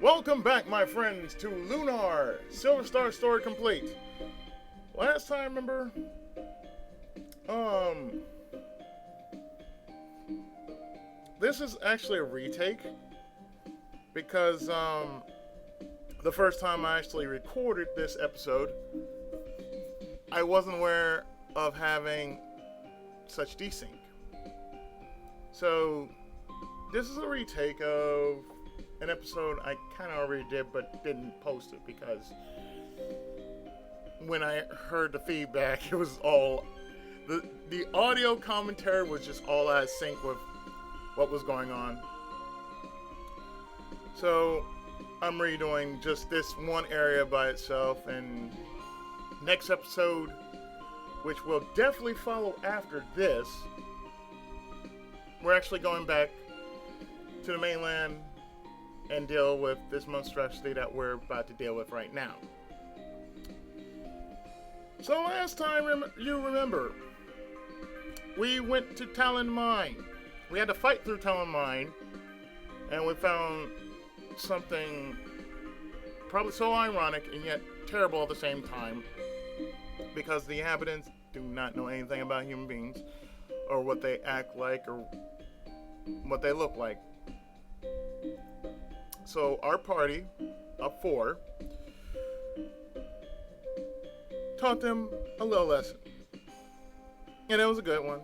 Welcome back, my friends, to Lunar, Silver Star Story Complete. Last time, remember, this is actually a retake because, the first time I actually recorded this episode, I wasn't aware of having such desync. So, this is a retake of an episode I kind of already did, but didn't post it because when I heard the feedback, it was all the audio commentary was just all out of sync with what was going on. So I'm redoing just this one area by itself, and next episode, which will definitely follow after this, we're actually going back to the mainland and deal with this monstrosity that we're about to deal with right now. So last time, you remember, we went to Talon Mine. We had to fight through Talon Mine, and we found something probably so ironic and yet terrible at the same time, because the inhabitants do not know anything about human beings, or what they act like, or what they look like. So our party of 4 taught them a little lesson. And it was a good one.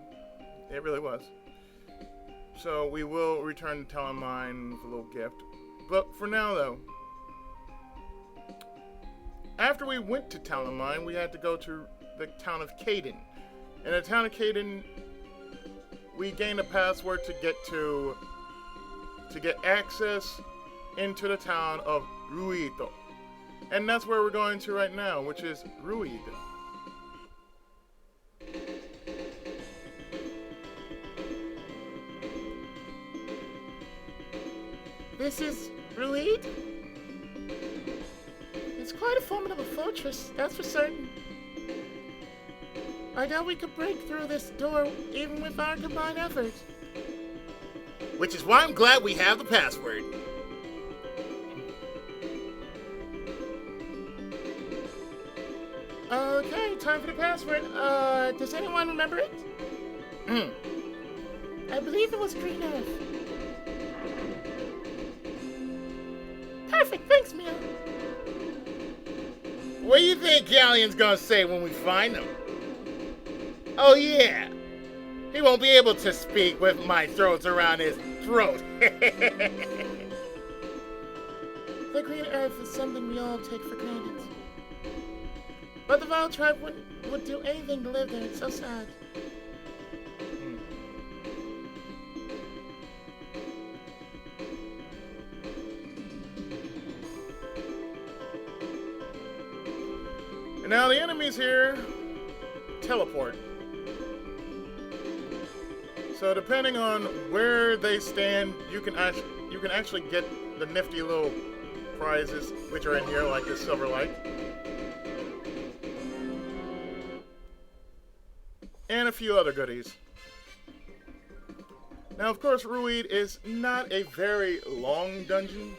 It really was. So we will return to Talon Mine with a little gift. But for now, though, after we went to Talon Mine, we had to go to the town of Taben. In the town of Taben, we gained a password to get access into the town of Ruid. And that's where we're going to right now, which is Ruid. This is Ruid? It's quite a formidable fortress, that's for certain. I doubt we could break through this door even with our combined efforts. Which is why I'm glad we have the password. Okay, time for the password. Does anyone remember it? I believe it was Green Earth. Perfect, thanks, Mia. What do you think Galleon's gonna say when we find him? Oh yeah, he won't be able to speak with my throats around his throat. The Green Earth is something we all take for granted. But the Vile Tribe would do anything to live there. It's so sad. And now the enemies here teleport. So depending on where they stand, you can actually get the nifty little prizes which are in here, like this silver light. And a few other goodies. Now, of course, Ruid is not a very long dungeon.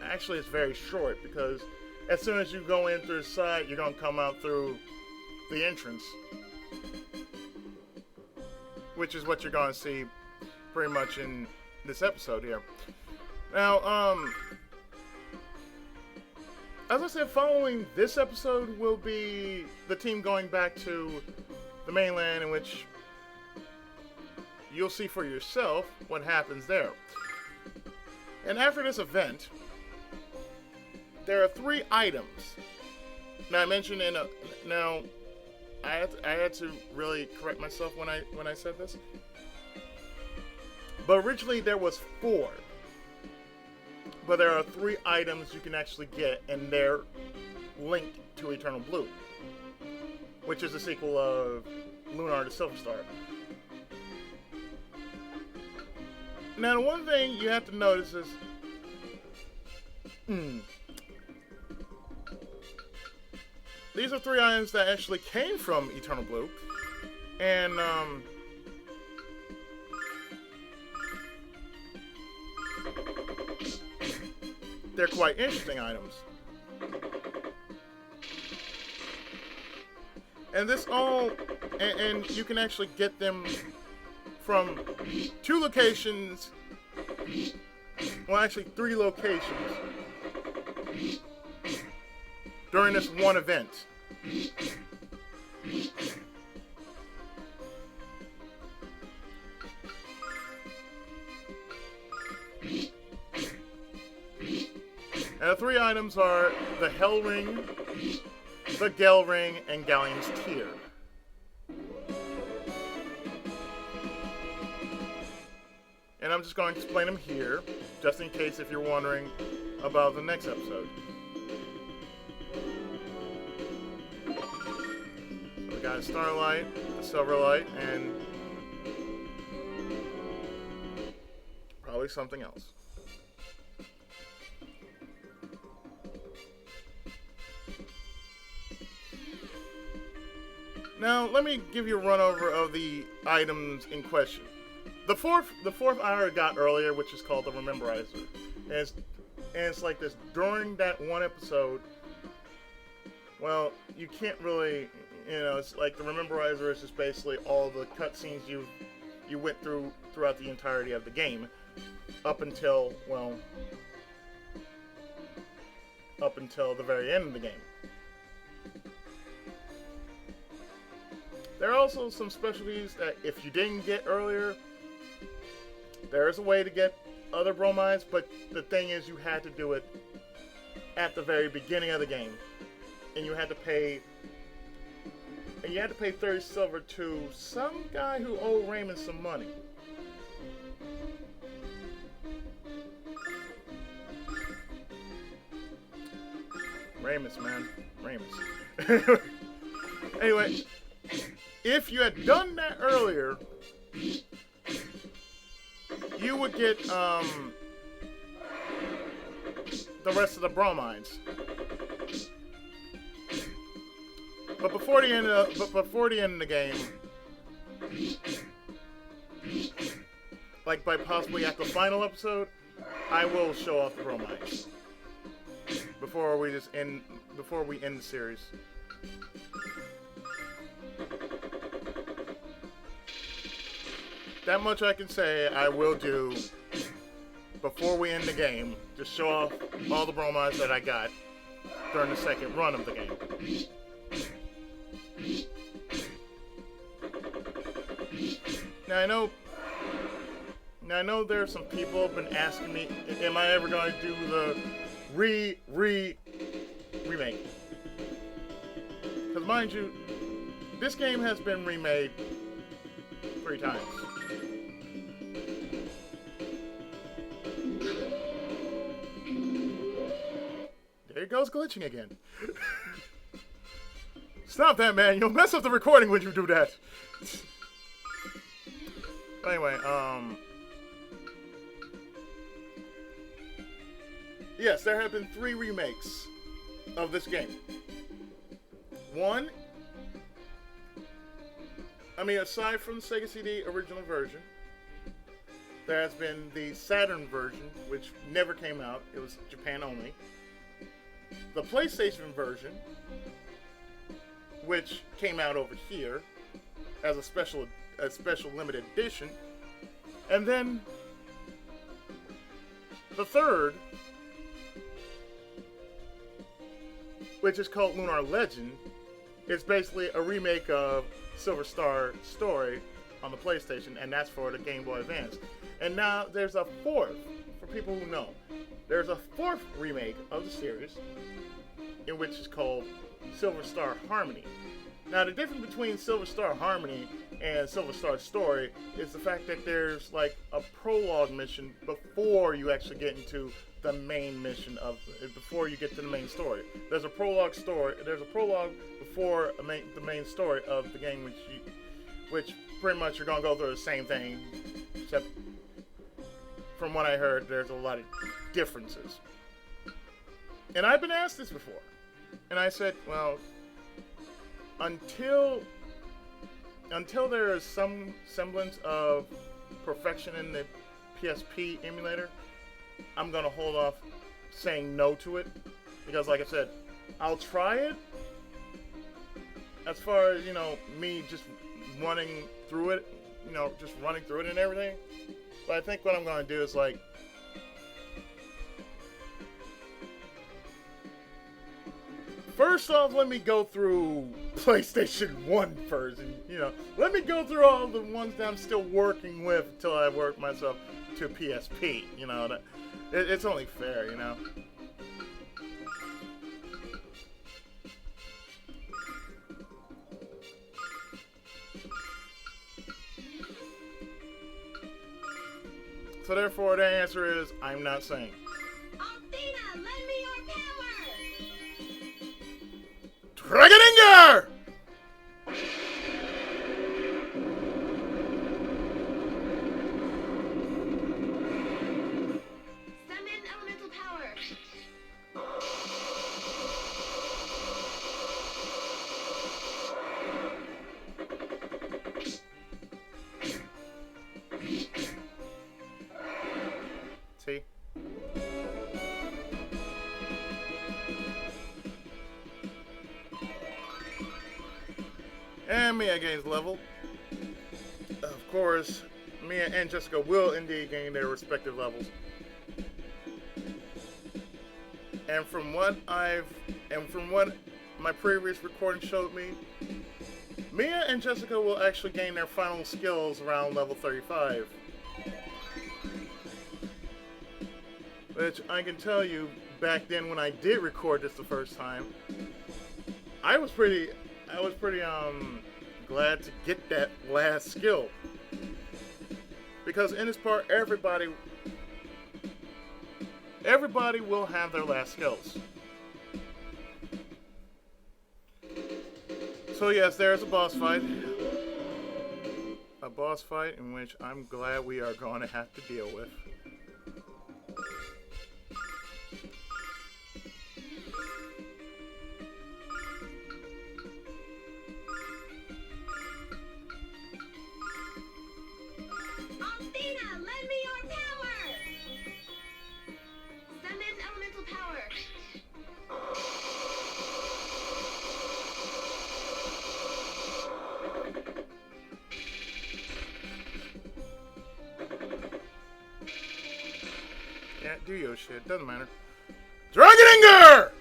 Actually, it's very short, because as soon as you go in through the side, you're going to come out through the entrance. Which is what you're going to see pretty much in this episode here. Now, as I said, following this episode will be the team going back to the mainland, in which you'll see for yourself what happens there. And after this event, there are 3 items. Now I mentioned I had to really correct myself when I said this. But originally there was 4. But there are 3 items you can actually get, and they're linked to Eternal Blue, which is the sequel of Lunar to Silver Star. Now, the one thing you have to notice is, these are 3 items that actually came from Eternal Blue, and they're quite interesting items. And this all, and you can actually get them from 2 locations, well actually 3 locations, during this one event. And the 3 items are the Hell Ring, the Gel Ring, and Galleon's Tear. And I'm just going to explain them here, just in case if you're wondering about the next episode. So we got a Starlight, a Silverlight, and probably something else. Now, let me give you a run over of the items in question. The fourth I already got earlier, which is called the Rememberizer. And it's like this, during that one episode, well, you can't really, it's like the Rememberizer is just basically all the cutscenes you went throughout the entirety of the game, up until the very end of the game. There are also some specialties that if you didn't get earlier, there is a way to get other bromides, but the thing is you had to do it at the very beginning of the game. And you had to pay 30 silver to some guy who owed Raymond some money. Ramus, man. Ramus. Anyway, if you had done that earlier, you would get the rest of the bromides. But before the end of the game, like by possibly at the final episode, I will show off the bromides before we end the series. That much I can say I will do before we end the game, to show off all the bromides that I got during the second run of the game. Now I know there are some people have been asking me, am I ever going to do the remake? Because mind you, this game has been remade 3 times. There it goes glitching again. Stop that, man. You'll mess up the recording when you do that. Anyway, yes, there have been 3 remakes of this game. One, aside from the Sega CD original version, there has been the Saturn version, which never came out. It was Japan only. The PlayStation version, which came out over here as a special limited edition, and then the third, which is called Lunar Legend, is basically a remake of Silver Star Story on the PlayStation, and that's for the Game Boy Advance. And now there's a 4th, for people who know, there's a 4th remake of the series, in which is called Silver Star Harmony. Now the difference between Silver Star Harmony and Silver Star Story is the fact that there's like a prologue mission before you actually get into the main mission before you get to the main story. There's a prologue before the main story of the game, which pretty much you're gonna go through the same thing, except from what I heard, there's a lot of differences. And I've been asked this before, and I said, well, until there is some semblance of perfection in the PSP emulator, I'm gonna hold off saying no to it, because like I said, I'll try it. As far as, you know, me just running through it, you know, just running through it and everything. But I think what I'm going to do is, like, first off, let me go through PlayStation 1 first. And, you know, let me go through all the ones that I'm still working with until I work myself to PSP. You know, that it's only fair, you know. So therefore, the answer is, I'm not saying. Althena, lend me your power! Dragoninger! Summon elemental power! See? And Mia gains level. Of course, Mia and Jessica will indeed gain their respective levels. And from what my previous recording showed me, Mia and Jessica will actually gain their final skills around level 35. Which I can tell you, back then when I did record this the first time, I was pretty glad to get that last skill. Because in this part, everybody will have their last skills. So yes, there's a boss fight. A boss fight in which I'm glad we are going to have to deal with. Althena, lend me your power! Summon elemental power! Yeah, do your shit. Doesn't matter. Dragoninger!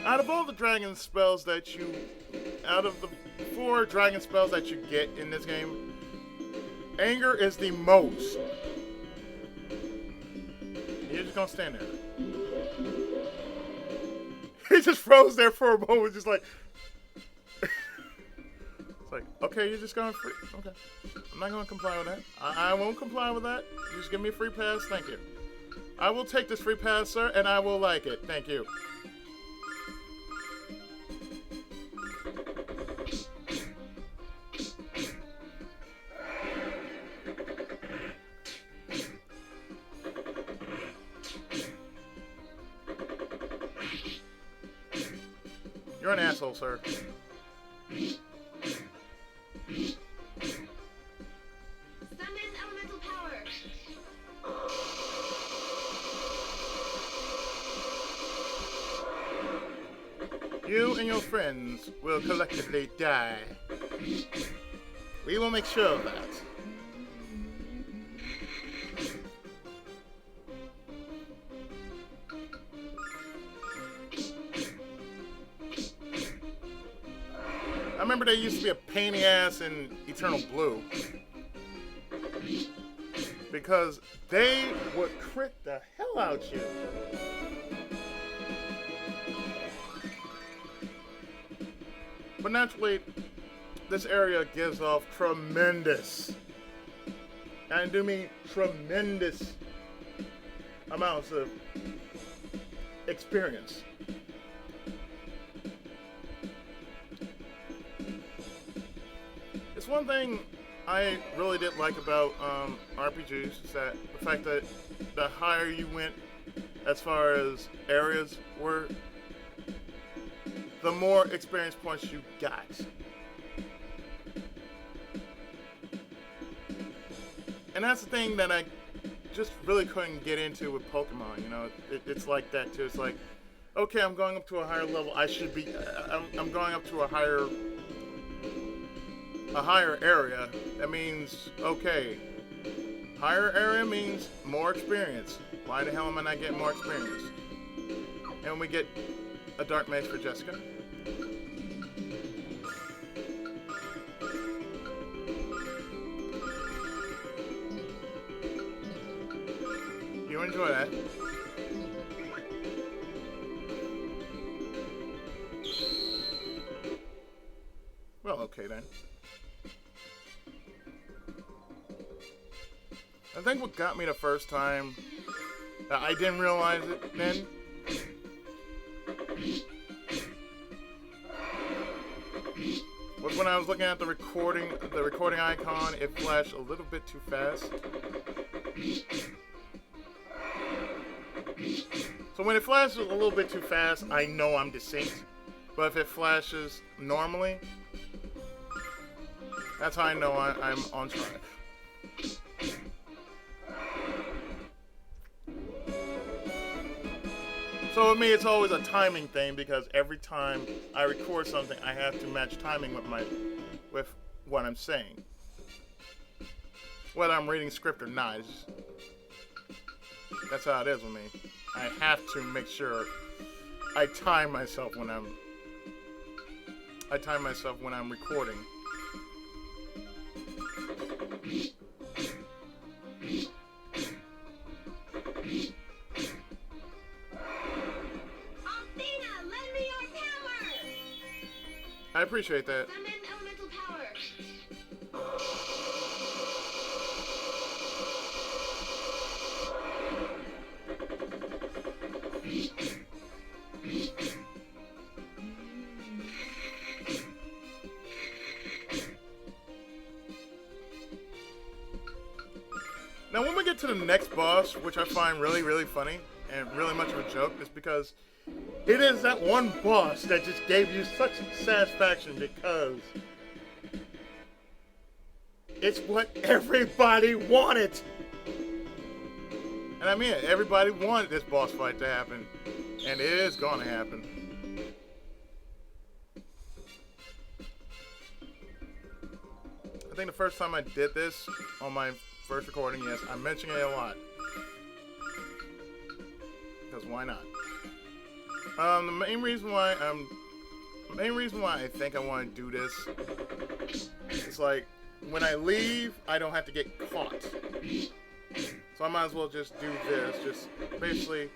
Out of all the dragon spells that you... Out of the 4 dragon spells that you get in this game, anger is the most. You're just gonna stand there. He just froze there for a moment, just like... It's like, okay, you're just going free. Okay. I'm not gonna comply with that. I won't comply with that. Just give me a free pass, thank you. I will take this free pass, sir, and I will like it. Thank you. You're an asshole, sir. Summon elemental power! You and your friends will collectively die. We will make sure of that. I remember there used to be a pain in the ass in Eternal Blue. Because they would crit the hell out you. But naturally, this area gives off tremendous, and I do mean tremendous, amounts of experience. It's one thing I really did like about RPGs, is that the fact that the higher you went as far as areas were, the more experience points you got. And that's the thing that I just really couldn't get into with Pokemon, you know. It's like that too. It's like, okay, I'm going up to a higher level. I should be. I'm going up to a higher area. That means, okay, higher area means more experience. Why the hell am I not getting more experience? And we get a Dark Mage for Jessica. You enjoy that. Well, okay then. I think what got me the first time, I didn't realize it then. Was when I was looking at the recording icon, it flashed a little bit too fast. So when it flashes a little bit too fast, I know I'm desynched. But if it flashes normally, that's how I know I'm on track. So with me, it's always a timing thing because every time I record something, I have to match timing with what I'm saying. Whether I'm reading script or not, that's how it is with me. I have to make sure I time myself when I'm recording. I appreciate that. Summon elemental power. Now, when we get to the next boss, which I find really, really funny and really much of a joke, is because it is that one boss that just gave you such satisfaction because it's what everybody wanted. And I mean it, everybody wanted this boss fight to happen, and it is gonna happen. I think the first time I did this on my first recording, yes, I mentioned it a lot. Because why not? The main reason why I think I want to do this is like when I leave, I don't have to get caught. So I might as well just do this, just basically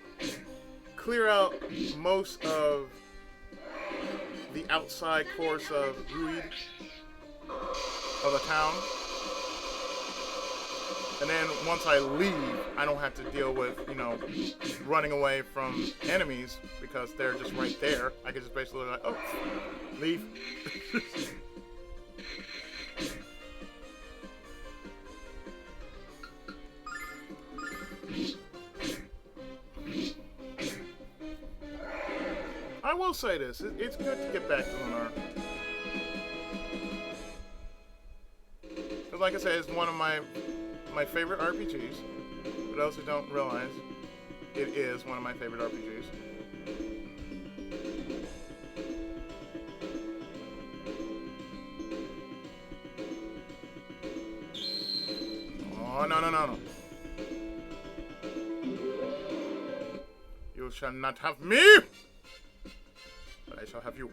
clear out most of the outside course of Ruid, of the town. And then once I leave, I don't have to deal with, you know, running away from enemies because they're just right there. I can just basically like, oh, leave. I will say this, it's good to get back to Lunar. Because like I said, it's one of my favorite RPGs. For those who don't realize, it is one of my favorite RPGs. Oh, no. You shall not have me, but I shall have you.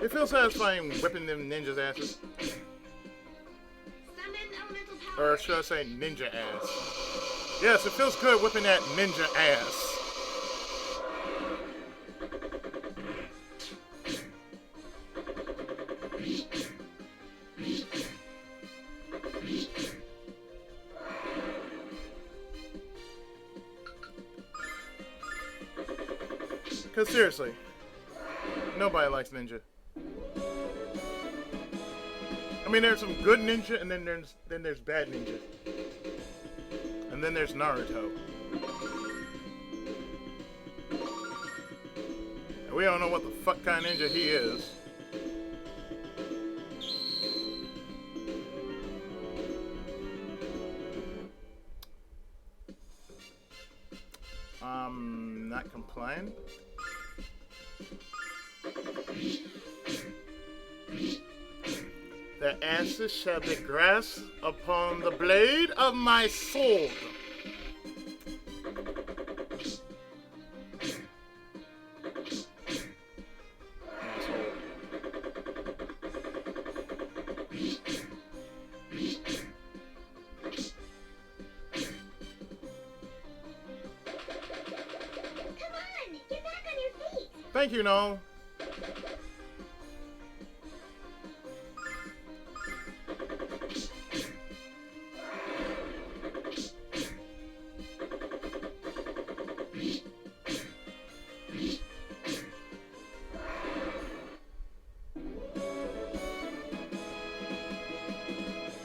It feels satisfying whipping them ninjas' asses. Summon elemental power. Or should I say ninja ass? Yes, it feels good whipping that ninja ass. Cause seriously, nobody likes ninja. I mean, there's some good ninja, and then there's bad ninja, and then there's Naruto. And we don't know what the fuck kind of ninja he is. Not complying. The ashes shall be grass upon the blade of my sword. Asshole. Come on, get back on your feet. Thank you, Noel.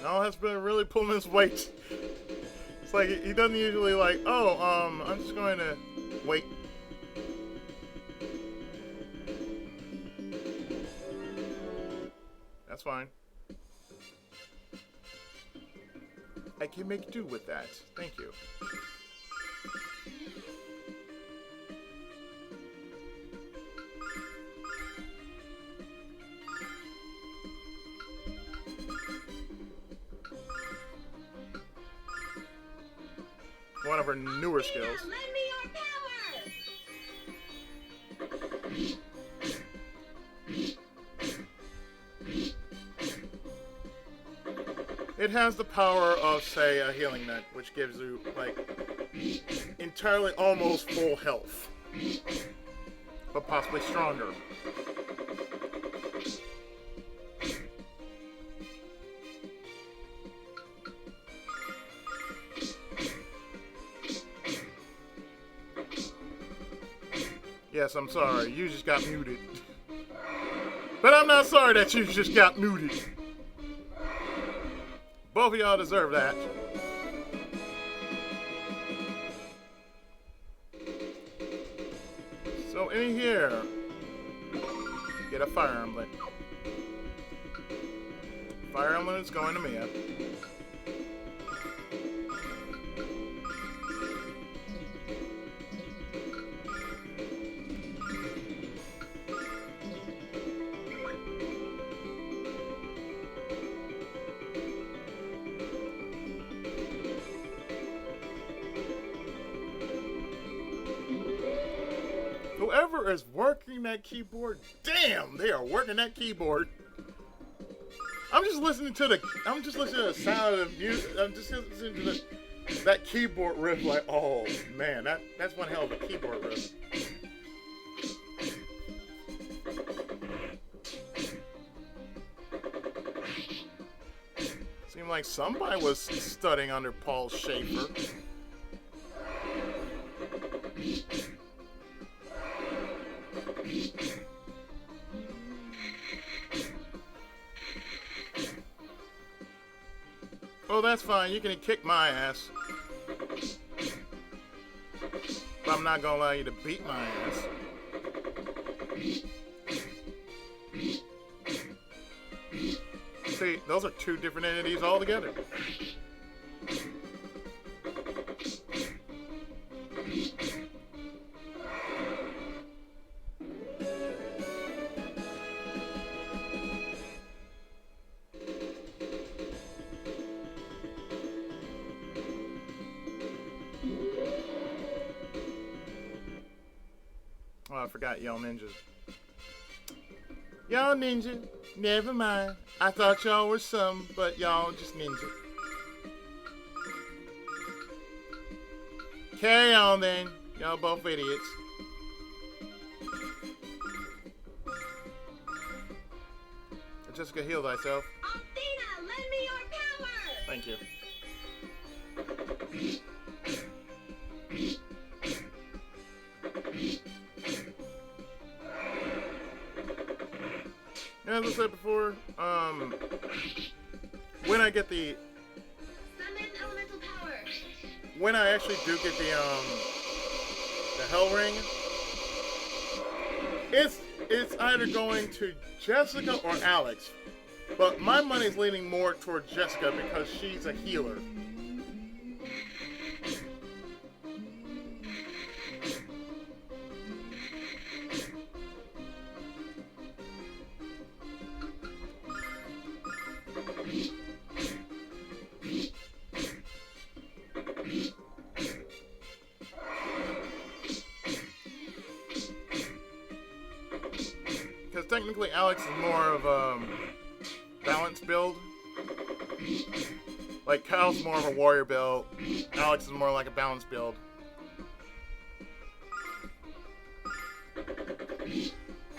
Noel has been really pulling his weight. It's like he doesn't usually like, oh, I'm just going to wait. That's fine. I can make do with that. Thank you. One of her newer skills. Lend me your power. It has the power of, say, a healing net, which gives you, like, entirely almost full health. But possibly stronger. Yes, I'm sorry. You just got muted. But I'm not sorry that you just got muted. Both of y'all deserve that. So in here, get a fire emblem. Fire emblem is going to Mia. Whoever is working that keyboard, damn, they are working that keyboard. I'm just listening to the sound of the music. I'm just listening to that keyboard riff, like, oh man, that's one hell of a keyboard riff. Seemed like somebody was studying under Paul Schaefer. Oh, that's fine. You can kick my ass. But I'm not gonna allow you to beat my ass. See, those are two different entities altogether. Oh, I forgot y'all ninjas. Y'all ninja, never mind. I thought y'all were some, but y'all just ninja. Carry on then. Y'all both idiots. Jessica, heal thyself. Athena, lend me your power. Thank you. I said before, when I get the, Summon elemental power. when I actually do get the Hell Ring, it's either going to Jessica or Alex, but my money's leaning more toward Jessica because she's a healer. Because technically Alex is more of a balanced build. Like Kyle's more of a warrior build. Alex is more like a balanced build.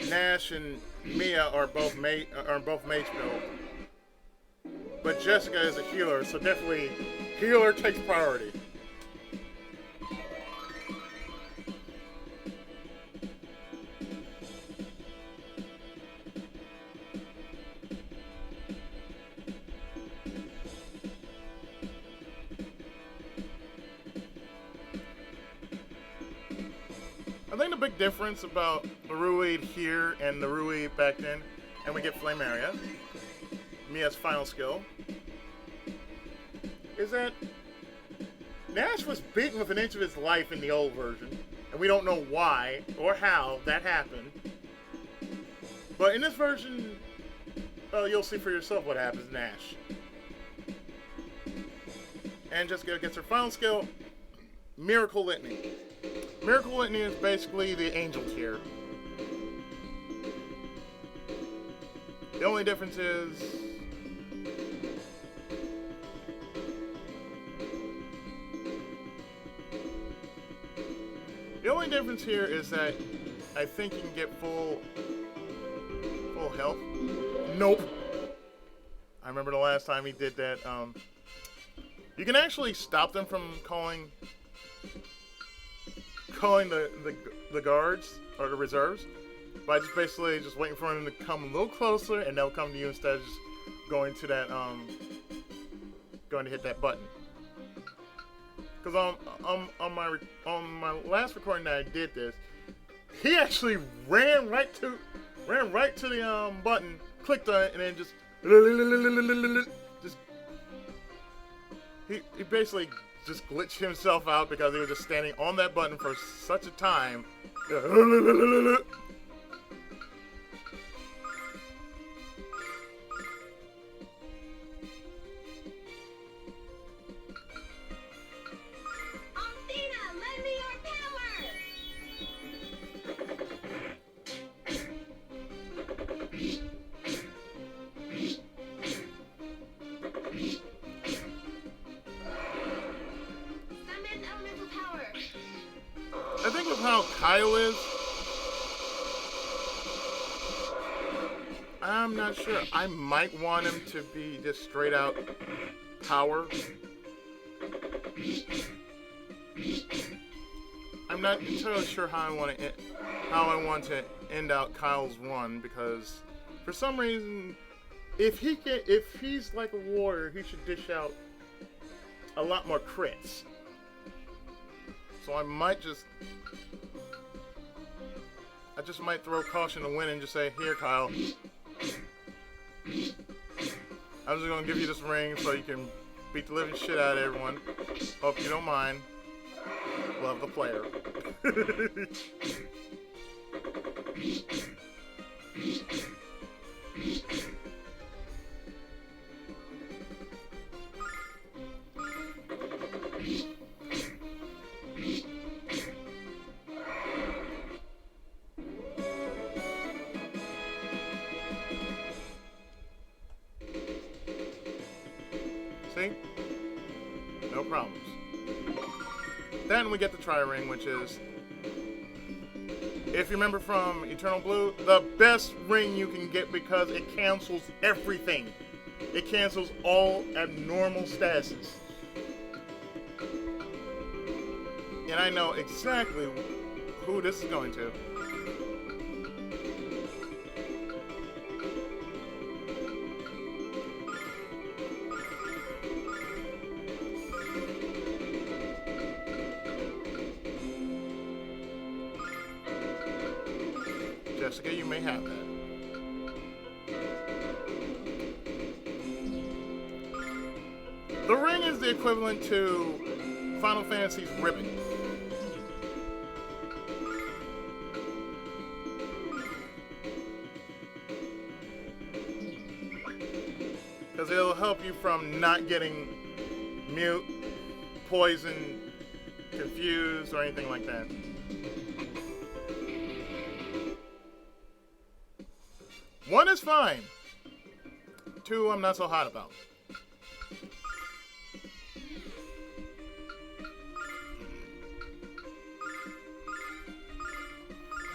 Nash and Mia are both mage build. But Jessica is a healer, so definitely healer takes priority. I think the big difference about the Ruid here and the Ruid back then, and we get Flame Area, Mia's final skill, is that Nash was beaten with an inch of his life in the old version, and we don't know why or how that happened. But in this version, well, you'll see for yourself what happens to Nash. And Jessica gets her final skill, Miracle Litany. Miracle Litany is basically the angel tier. The only difference is here is that I think you can get full health. Nope. I remember the last time he did that. You can actually stop them from calling the guards or the reserves by just basically just waiting for them to come a little closer, and they'll come to you instead of just going to that going to hit that button. Because on my last recording that I did this, he actually ran right to the button, clicked on it, and then just he basically just glitched himself out because he was just standing on that button for such a time. I think with how Kyle is, I'm not sure. I might want him to be just straight out power. I'm not entirely sure how I want to end out Kyle's run, because for some reason, if he's like a warrior, he should dish out a lot more crits. So I just might throw caution to the wind and just say, here, Kyle. I'm just gonna give you this ring so you can beat the living shit out of everyone. Hope you don't mind. Love the player. See? No problems. Then we get the tri-ring, which is, if you remember from Eternal Blue, the best ring you can get because it cancels everything. It cancels all abnormal statuses. And I know exactly who this is going to. Jessica, you may have that. The ring is the equivalent to Final Fantasy's ribbon. Because it'll help you from not getting mute, poisoned, confused, or anything like that. One is fine. Two, I'm not so hot about.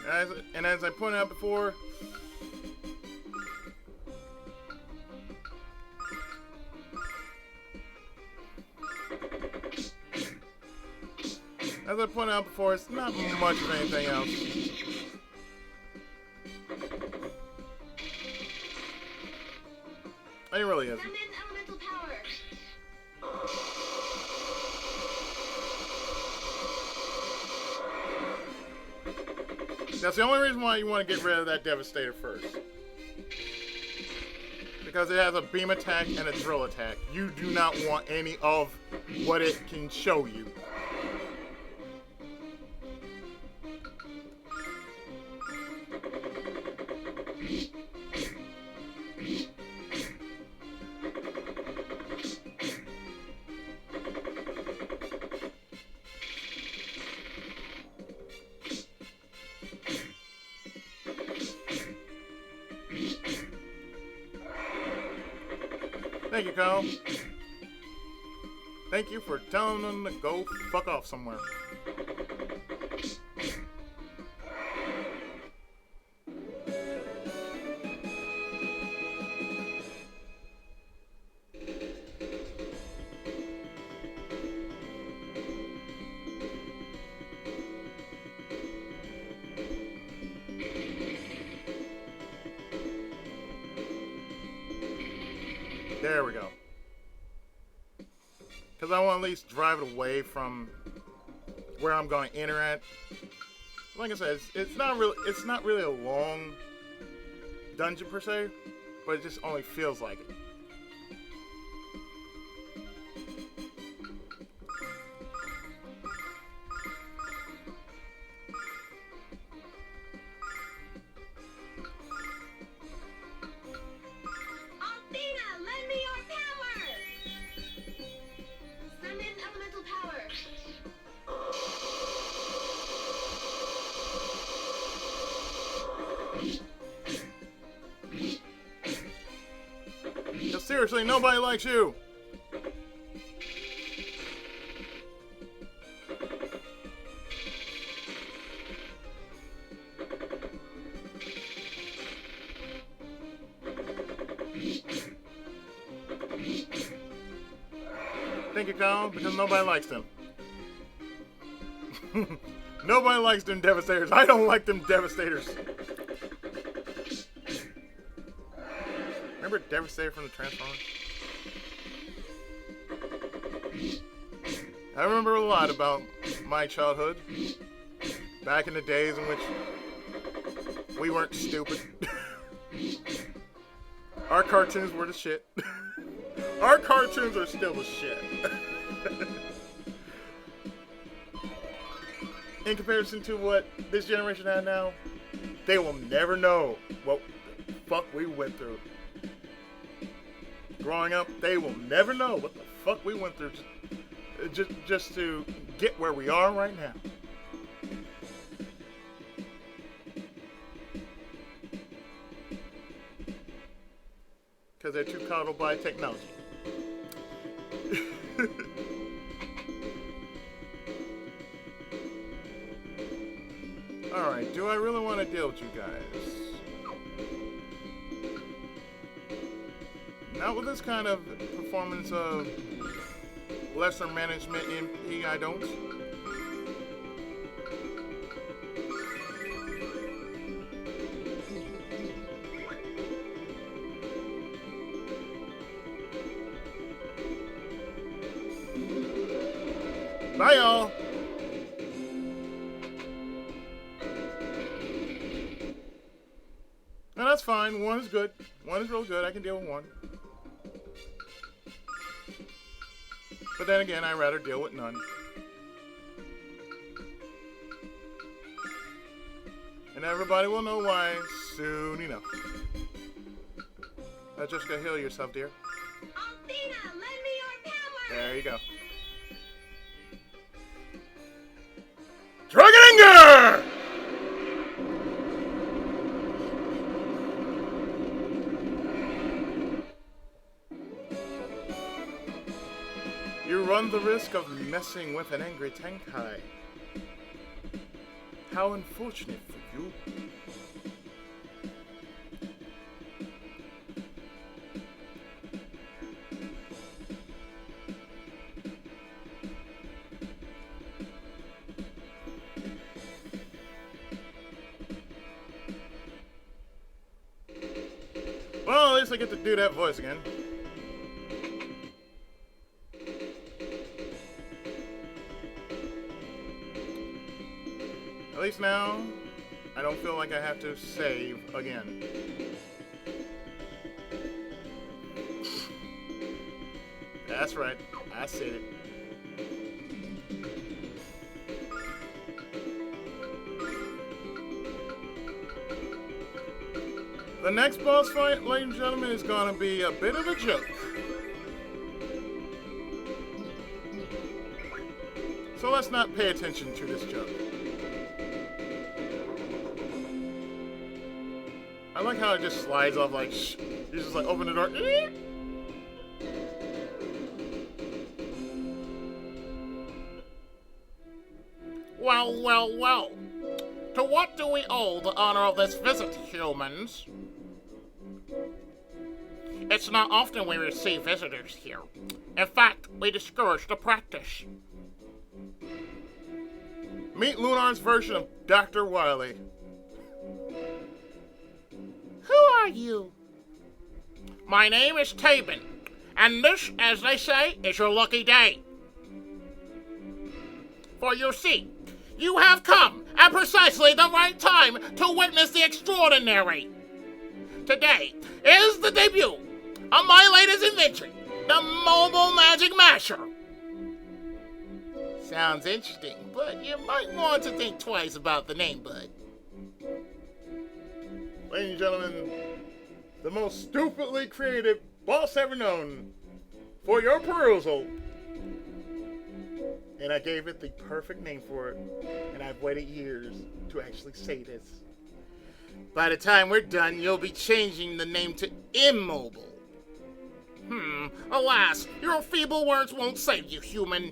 As I pointed out before, it's not much of anything else. It really isn't. Summon elemental power. That's the only reason why you want to get rid of that Devastator first. Because it has a beam attack and a drill attack. You do not want any of what it can show you. Thank you, Kyle. Thank you for telling them to go fuck off somewhere. There we go. Because I want to at least drive it away from where I'm going to enter at. Like I said, it's not really a long dungeon per se, but it just only feels like it. Seriously, nobody likes you. Thank you, Kyle, because nobody likes them. Nobody likes them Devastators. I don't like them Devastators. Remember Devastator from the Transformers? I remember a lot about my childhood. Back in the days in which we weren't stupid. Our cartoons were the shit. Our cartoons are still the shit. In comparison to what this generation has now, they will never know what the fuck we went through. Growing up, they will never know what the fuck we went through just to get where we are right now. Because they're too coddled by technology. Alright, do I really want to deal with you guys? Not with this kind of performance of lesser management MP, I don't. Bye, y'all. that's fine. 1 is good. 1 is real good. I can deal with 1. But then again, I'd rather deal with none. And everybody will know why soon enough. Jessica, heal yourself, dear. Althena, lend me your power! There you go. Dragon Anger! You run the risk of messing with an angry Tenkai. How unfortunate for you. Well, at least I get to do that voice again. At least now, I don't feel like I have to save again. That's right, I said it. The next boss fight, ladies and gentlemen, is going to be a bit of a joke. So let's not pay attention to this joke. I like how it just slides off like shh. You just like open the door. Well, well, well. To what do we owe the honor of this visit, humans? It's not often we receive visitors here. In fact, we discourage the practice. Meet Lunar's version of Dr. Wily. Who are you? My name is Taben, and this, as they say, is your lucky day. For you see, you have come at precisely the right time to witness the extraordinary. Today is the debut of my latest invention, the Mobile Magic Masher. Sounds interesting, but you might want to think twice about the name, bud. Ladies and gentlemen, the most stupidly creative boss ever known for your perusal. And I gave it the perfect name for it, and I've waited years to actually say this. By the time we're done, you'll be changing the name to Immobile. Alas, your feeble words won't save you, human.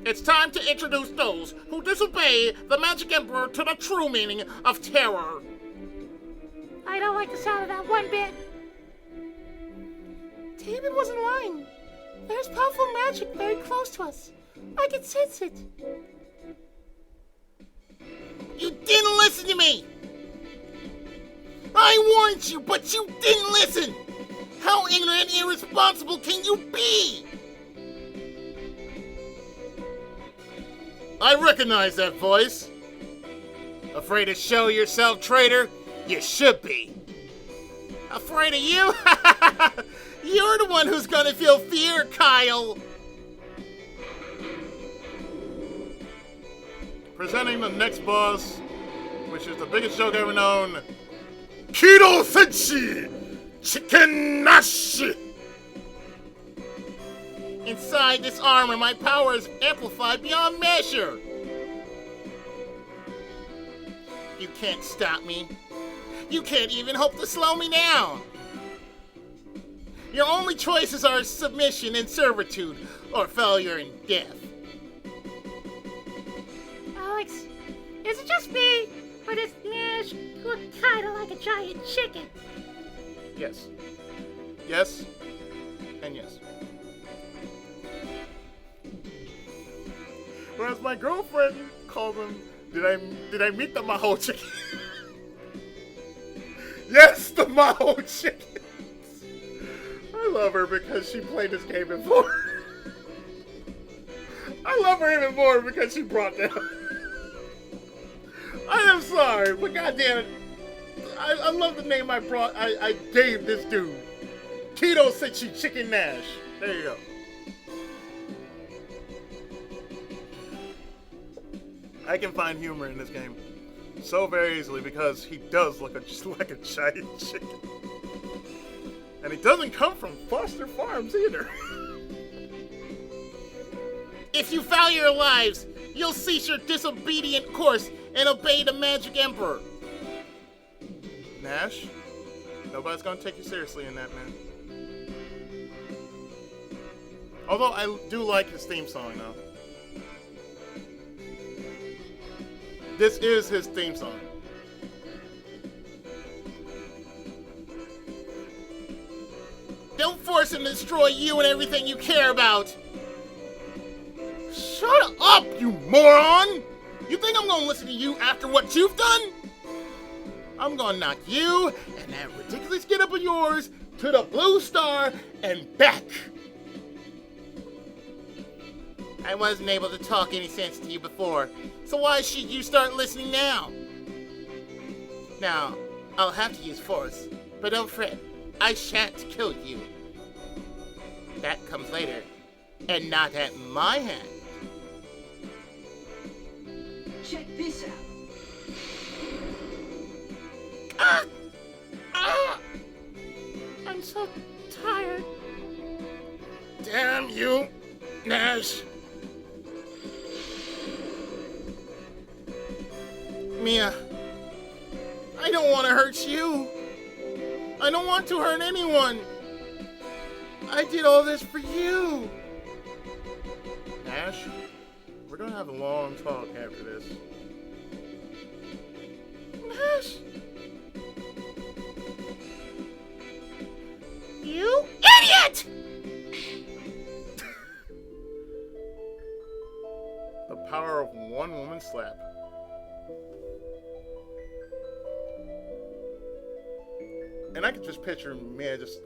It's time to introduce those who disobey the Magic Emperor to the true meaning of terror. I don't like the sound of that one bit. Taben wasn't lying. There's powerful magic very close to us. I can sense it. You didn't listen to me! I warned you, but you didn't listen! How ignorant and irresponsible can you be? I recognize that voice. Afraid to show yourself, traitor? You should be. Afraid of you? You're the one who's gonna feel fear, Kyle! Presenting the next boss, which is the biggest joke ever known, Kido Senshi Chicken Nashi! Inside this armor, my power is amplified beyond measure. You can't stop me. You can't even hope to slow me down. Your only choices are submission and servitude, or failure and death. Alex, is it just me, or does Nash look kinda like a giant chicken? Yes. Yes. And yes. Whereas my girlfriend calls him, did I meet the Maho chicken? Yes, the Maho chickens! I love her because she played this game before. I love her even more because she brought that up. I am sorry, but goddamn it, I love the name I gave this dude. Keto Senshi Chicken Nash. There you go. I can find humor in this game so very easily because he does look just like a giant chicken. And he doesn't come from Foster Farms either. If you value your lives, you'll cease your disobedient course and obey the Magic Emperor. Nash, nobody's gonna take you seriously in that, man. Although I do like his theme song, though. This is his theme song. Don't force him to destroy you and everything you care about. Shut up, you moron! You think I'm gonna listen to you after what you've done? I'm gonna knock you and that ridiculous get up of yours to the Blue Star and back. I wasn't able to talk any sense to you before, so why should you start listening now? Now, I'll have to use force, but don't fret, I shan't kill you. That comes later, and not at my hand. Check this out. I'm so tired. Damn you, Nash. Mia, I don't want to hurt you. I don't want to hurt anyone. I did all this for you. Nash, we're gonna have a long talk after this. Nash, You idiot! The power of one woman slap. And I can just picture Mia just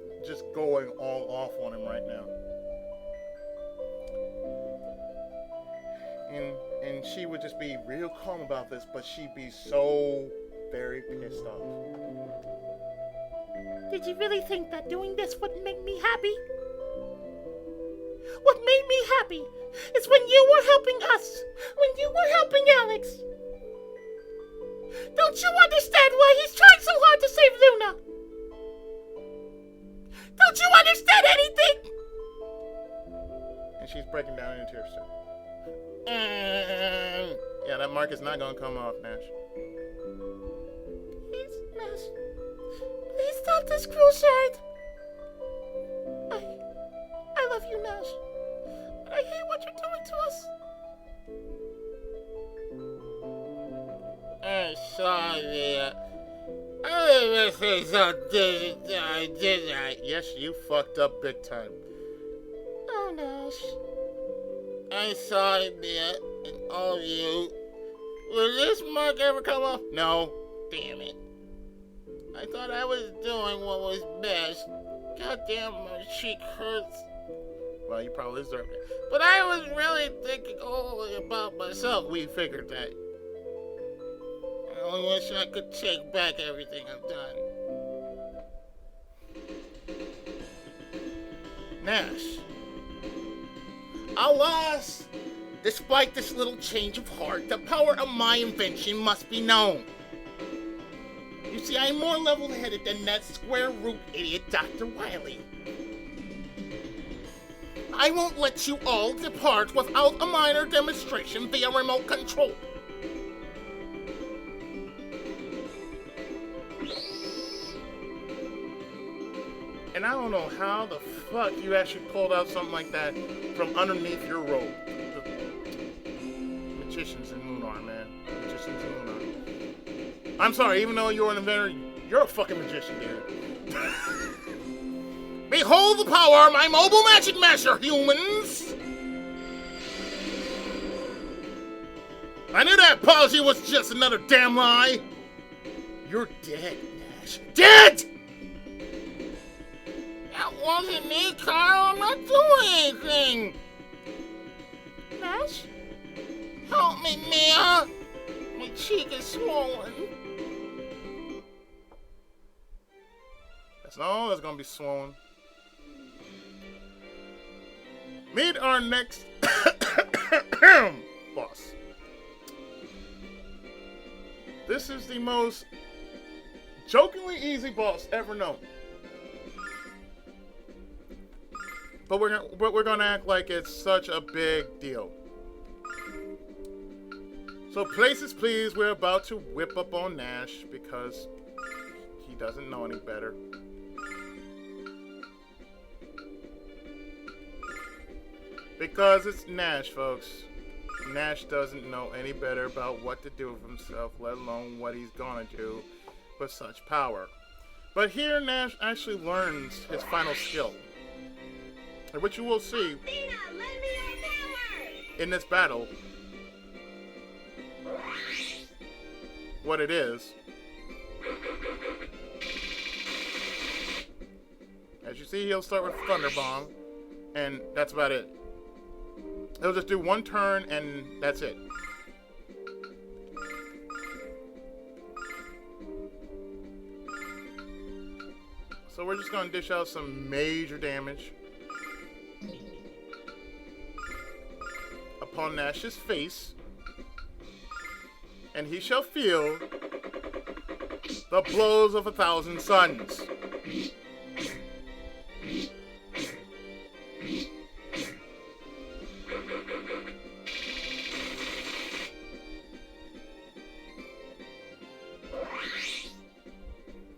going all off on him right now. And she would just be real calm about this, but she'd be so very pissed off. did you really think that doing this would make me happy? What made me happy is when you were helping us, when you were helping Alex. Don't you understand why he's trying so hard to save Luna? Don't you understand anything? And she's breaking down into tears too. Yeah, that mark is not gonna come off, Nash. Please, Nash. Please stop this cruel shade. I love you, Nash. But I hate what you're doing to us. I'm sorry, I didn't think so, did I? Yes, you fucked up big time. Oh, Nash. I'm sorry, Mia, and all of you. Will this mark ever come off? No. Damn it. I thought I was doing what was best. Goddamn, my cheek hurts. Well, you probably deserved it. But I was really thinking only about myself. We figured that. I only wish I could take back everything I've done. Nash. Alas, Despite this little change of heart, the power of my invention must be known. You see, I'm more level-headed than that square root idiot Dr. Wily. I won't let you all depart without a minor demonstration via remote control. and I don't know how the fuck you actually pulled out something like that from underneath your robe. The magicians in Lunar, man. Magicians in Lunar. I'm sorry, even though you're an inventor, you're a fucking magician, dude. Behold the power of my mobile magic master, humans! I knew that policy was just another damn lie! You're dead, Nash. Dead! That wasn't me, Carl. I'm not doing anything. Nash? Help me, Mia. My cheek is swollen. spots. Oh, that's gonna be swollen. Meet our next boss. This is the most jokingly easy boss ever known. But we're gonna act like it's such a big deal. So places please, we're about to whip up on Nash because he doesn't know any better. Because it's Nash, folks. Nash doesn't know any better about what to do with himself, let alone what he's gonna do with such power. But here Nash actually learns his final skill, which you will see Athena, lend me your power! in this battle. What it is. As you see, he'll start with Thunder Bomb, and that's about it. He'll just do one turn, and that's it. So we're just gonna dish out some major damage upon Nash's face, and he shall feel the blows of 1,000 suns.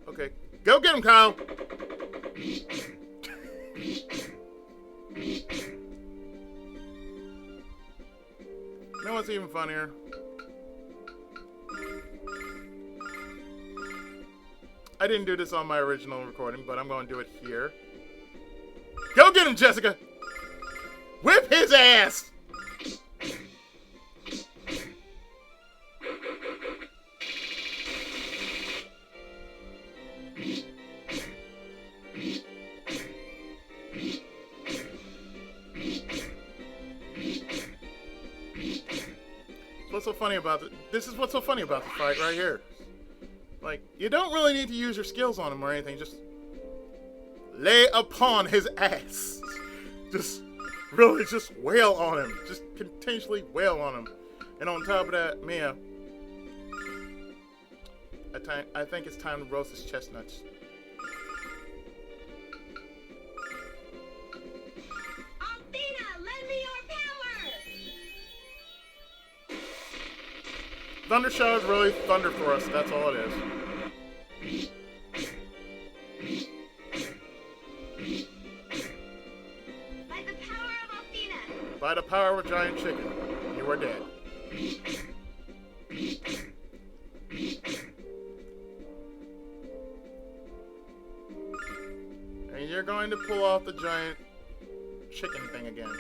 Okay, go get him, Kyle. You know what's even funnier? I didn't do this on my original recording, but I'm going to do it here. Go get him, Jessica! Whip his ass! What's so funny about it? This is what's so funny about the fight right here. Like, you don't really need to use your skills on him or anything. Just lay upon his ass. Just really just wail on him. Just continuously wail on him. And on top of that, Mia, I think it's time to roast his chestnuts. Athena, lend me your power! Thunder Shower is really Thunder Thrust. That's all it is. By the power of Athena! By the power of a giant chicken, you are dead. And you're going to pull off the giant chicken thing again.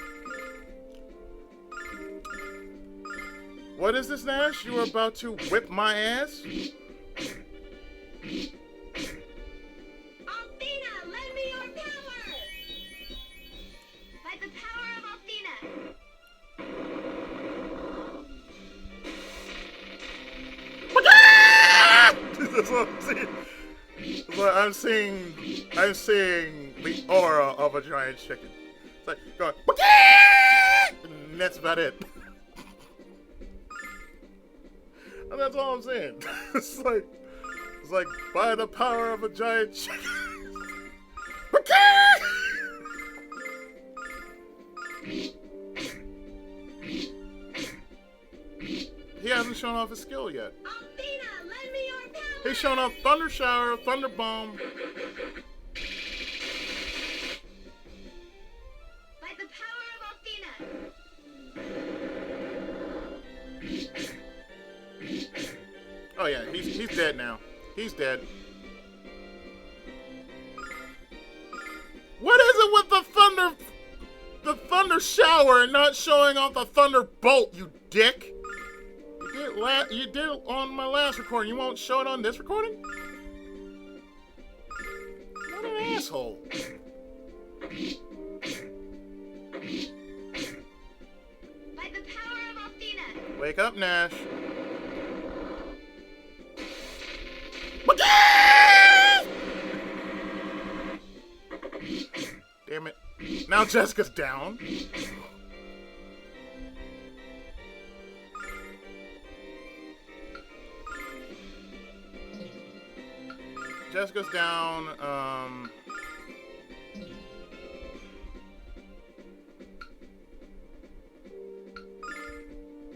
What is this, Nash? You are about to whip my ass? Athena, lend me your power! By the power of Athena! That's what I'm seeing. But I'm seeing the aura of a giant chicken. It's like going, and that's about it. And that's all I'm saying. It's like by the power of a giant chicken. He hasn't shown off his skill yet. Athena, lend me your power! He's shown off Thunder Shower, Thunder Bomb. By the power of Athena! Oh yeah, he's dead now. He's dead. What is it with the thunder shower and not showing off the thunder bolt, you dick? You did it on my last recording. You won't show it on this recording? What an asshole. By the power of Athena! Wake up, Nash. Damn it. Now Jessica's down. Jessica's down.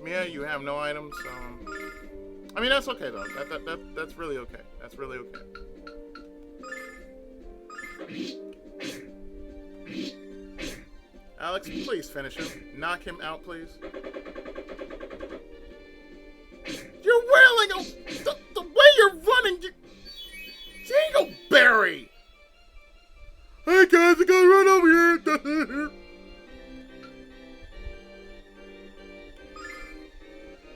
Mia, you have no items. I mean, that's okay though. That's really okay. That's really okay. Alex, please finish him. Knock him out, please. You're wailing. The way you're running. Dingleberry! Hey guys, I gotta run over here!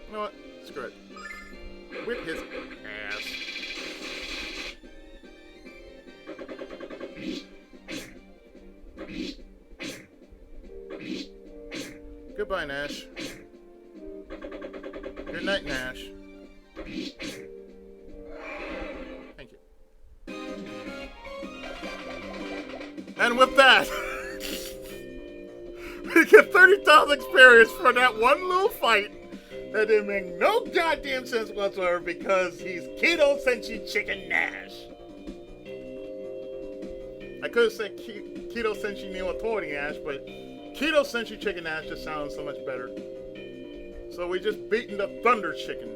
You know what? Screw it. Whip his ass. Goodbye, Nash. Good night, Nash. Thank you. And with that, we get 30,000 experience for that one little fight that didn't make no goddamn sense whatsoever because he's Keto Senshi Chicken Nash. I could have said Keto Senshi Neo Authority Nash, but Keto Senshi Chicken Nash just sounds so much better. So we just beaten the Thunder Chicken.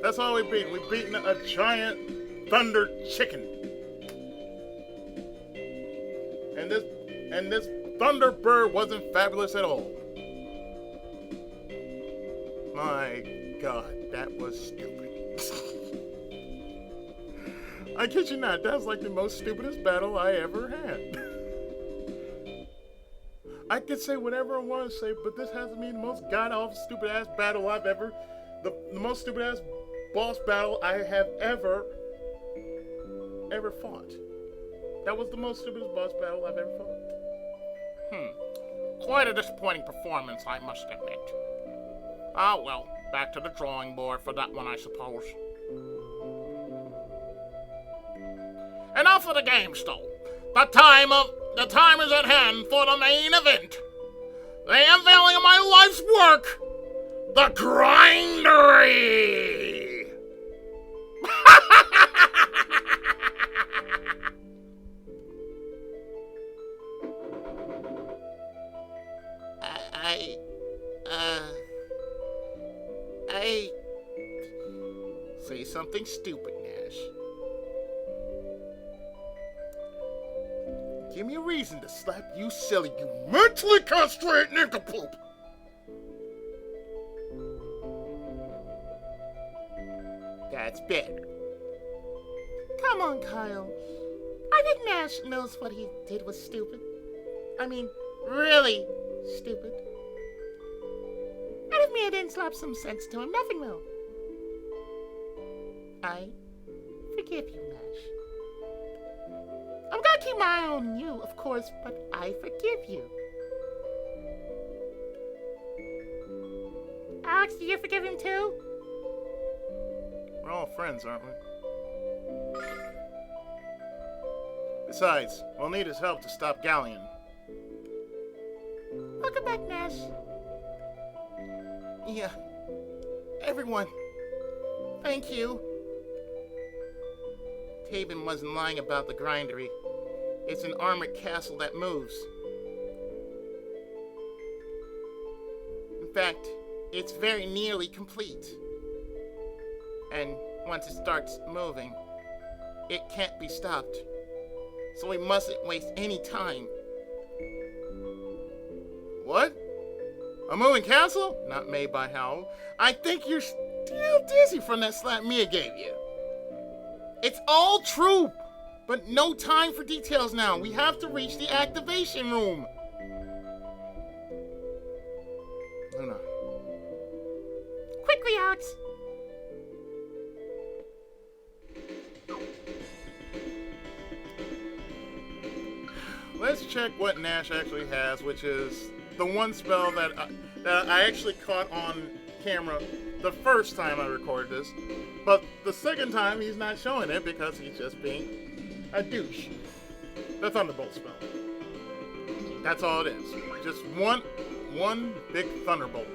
That's all we beat. We beaten a giant Thunder Chicken. And this Thunderbird wasn't fabulous at all. My God, that was stupid. I kid you not, that was like the most stupidest battle I ever had. I could say whatever I want to say, but this has to be the most god-awful stupid-ass battle I've ever... The most stupid-ass boss battle I have ever fought. That was the most stupidest boss battle I've ever fought. Quite a disappointing performance, I must admit. Ah, well, back to the drawing board for that one, I suppose. Enough of the games, though. The time is at hand for the main event. The unveiling of my life's work, the Grindery. I say something stupid, Nash. Give me a reason to slap you silly, you mentally castrated nincompoop! That's better. Come on, Kyle. I think Nash knows what he did was stupid. I mean, really stupid. And if Mia didn't slap some sense to him, nothing will. I forgive you, Nash. I'm gonna keep my eye on you, of course, but I forgive you. Alex, do you forgive him too? We're all friends, aren't we? Besides, we'll need his help to stop Galleon. Welcome back, Nash. Yeah. Everyone. Thank you. Taben wasn't lying about the Grindery. It's an armored castle that moves. In fact, it's very nearly complete. And once it starts moving, it can't be stopped. So we mustn't waste any time. What? A moving castle? Not made by Howl. I think you're still dizzy from that slap Mia gave you. It's all true, but no time for details now. We have to reach the activation room. Lunar. Quickly, Alex. Let's check what Nash actually has, which is the one spell that I actually caught on camera the first time I recorded this. But the second time, he's not showing it because he's just being a douche. The Thunderbolt spell. That's all it is. Just one big Thunderbolt.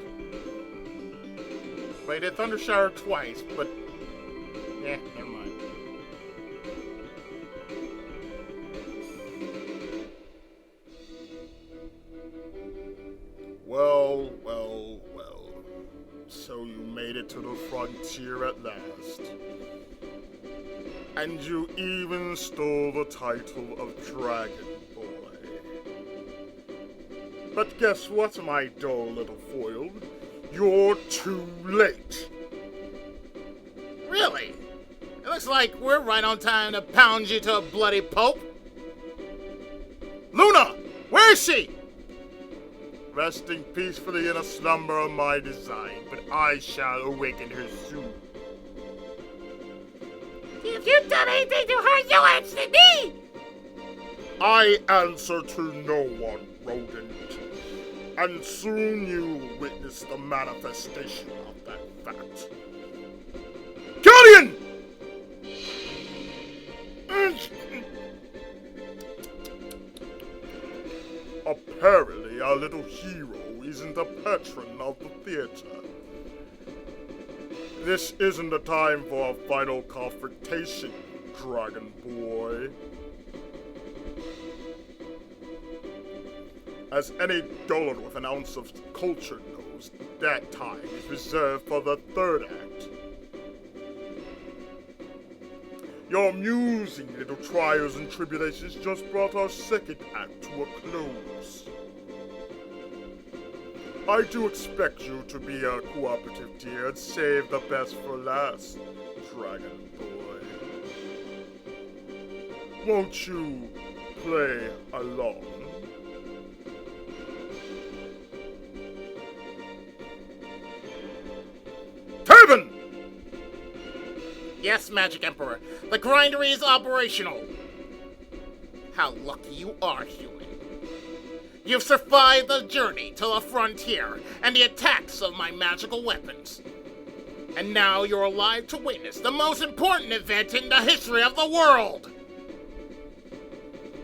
But he did Thunder Shower twice, but yeah, never mind. Well. So you made it to the frontier at last. And you even stole the title of Dragon Boy. But guess what, my dull little foil? You're too late. Really? It looks like we're right on time to pound you to a bloody pulp. Lunar! Where is she? Resting peacefully in a slumber of my design, but I shall awaken her soon. If you've done anything to her, you answer to me! I answer to no one, rodent. And soon you will witness the manifestation of that fact. Guardian! Apparently, our little hero isn't a patron of the theater. This isn't the time for a final confrontation, Dragon Boy. As any dullard with an ounce of culture knows, that time is reserved for the third act. Your amusing little trials and tribulations just brought our second act to a close. I do expect you to be a cooperative dear and save the best for last, Dragon Boy. Won't you play along? Taben! Yes, Magic Emperor. The grindery is operational. How lucky you are, human. You've survived the journey to the frontier and the attacks of my magical weapons. And now you're alive to witness the most important event in the history of the world.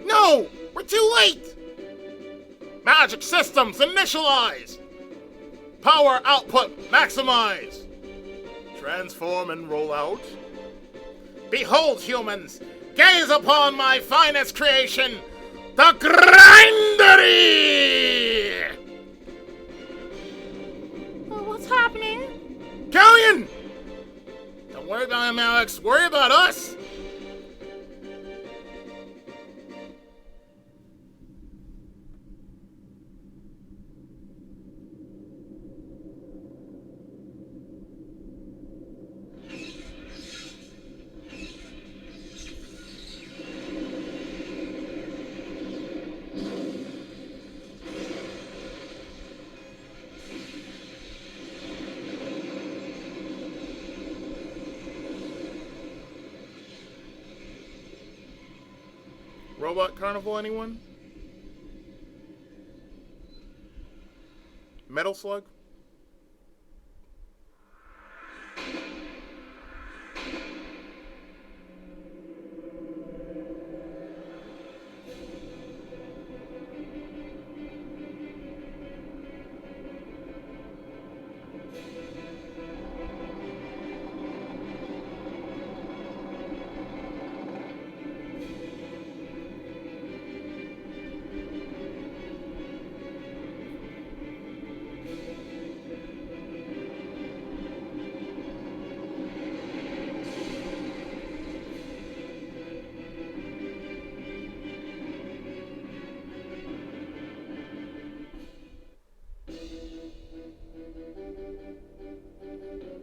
No! We're too late! Magic systems initialize! Power output maximize! Transform and roll out. Behold, humans, gaze upon my finest creation, the grindery! What's happening? Galleon! Don't worry about him, Alex. Worry about us! Robot Carnival, anyone? Metal Slug?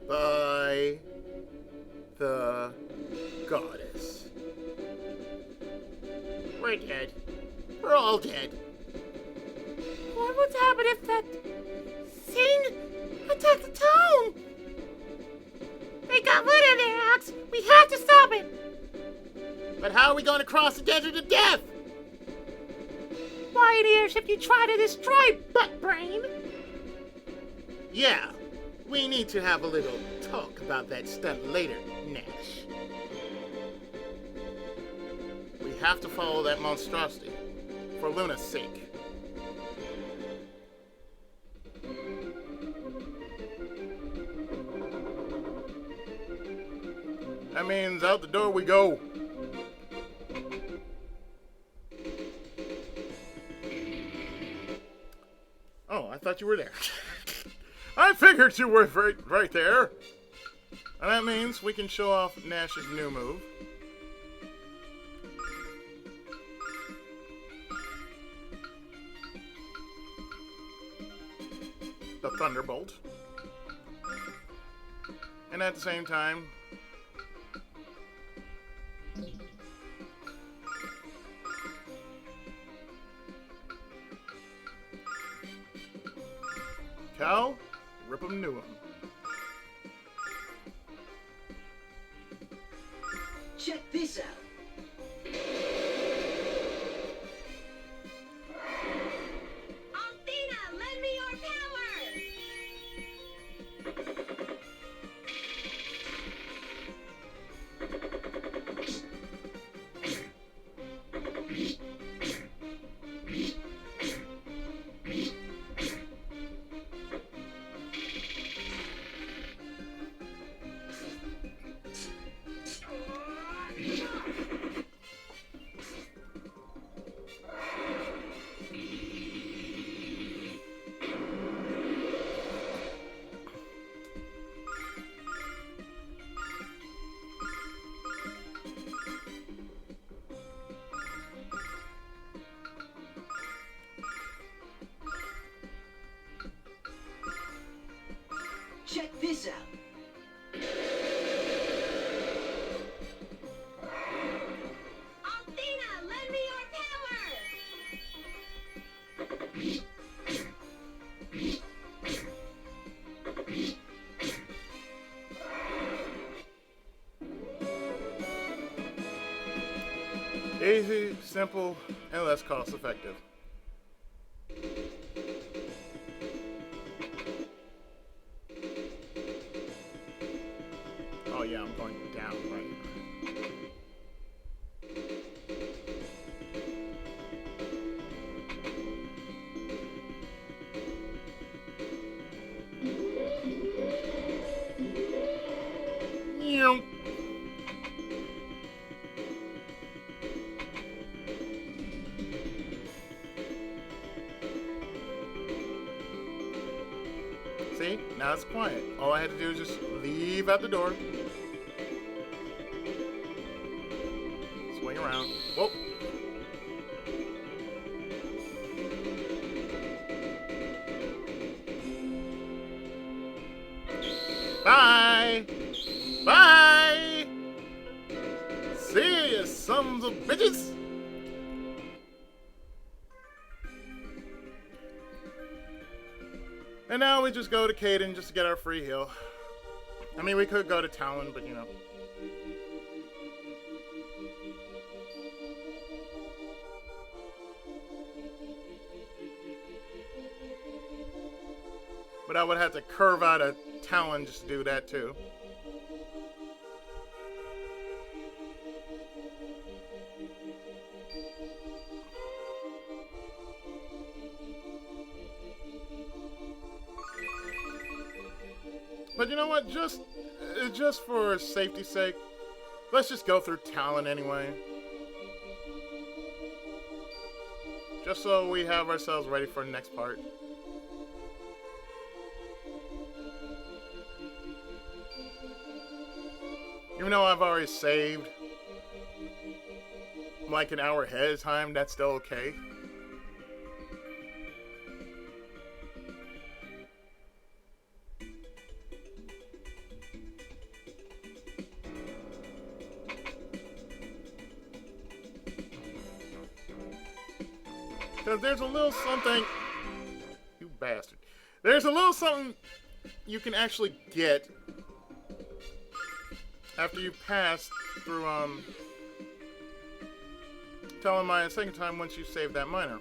By the goddess. We're dead. We're all dead. What would happen if that thing attacked the town? They got rid of their axe. We have to stop it. But how are we going to cross the desert to death? Why an airship you try to destroy, butt brain? Yeah, we need to have a little talk about that stunt later, Nash. We have to follow that monstrosity. For Luna's sake. That means out the door we go. Oh, I thought you were there. I figured you were right there. And that means we can show off Nash's new move. The Thunderbolt. And at the same time, Cal, rip 'em new 'em. Check this out. Althena, lend me your power! Check this out. Althena, lend me your power! Easy, simple, and less cost effective. Oh yeah, I'm going down, right? Yew. See? Now it's quiet. All I had to do is just leave out the door. Swing around. Whoa. Bye! Bye! See you sons of bitches! And now we just go to Caden just to get our free heal. I mean, we could go to Talon, but you know. But I would have to curve out a Talon just to do that too. But you know what? Just for safety's sake, let's just go through Talon anyway. Just so we have ourselves ready for the next part. Even though I've already saved like an hour ahead of time, that's still okay. Because there's a little something, you bastard. There's a little something you can actually get after you pass through Talon Mine a second time once you save that miner.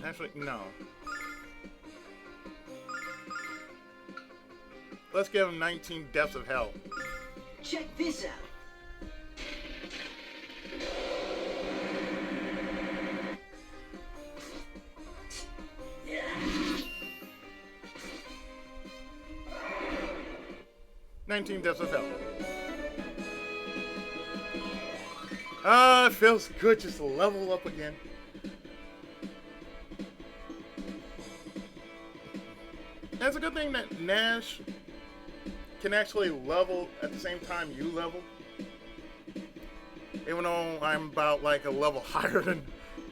Actually, no. Let's give him 19 depths of hell. Check this out. Yeah. 19 depths of hell. Ah, it feels good just to level up again. That's a good thing that Nash can actually level at the same time you level. Even though I'm about like a level higher than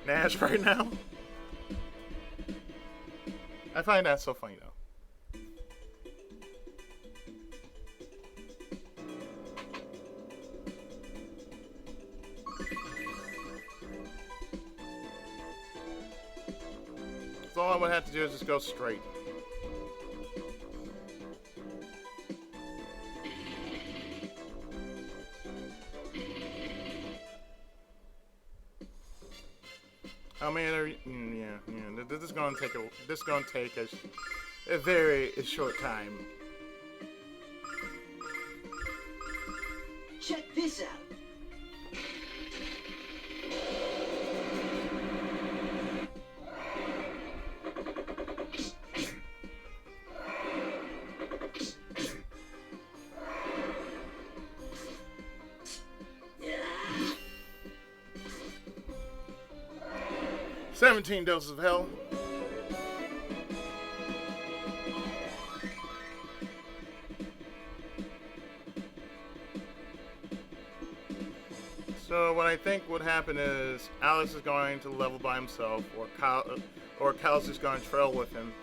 Nash right now. I find that so funny though. So all I would have to do is just go straight. I mean, yeah. This is gonna take a very short time. Check this out. Yeah. 17 doses of hell. So what I think would happen is Alex is going to level by himself, or Cal's just going to trail with him.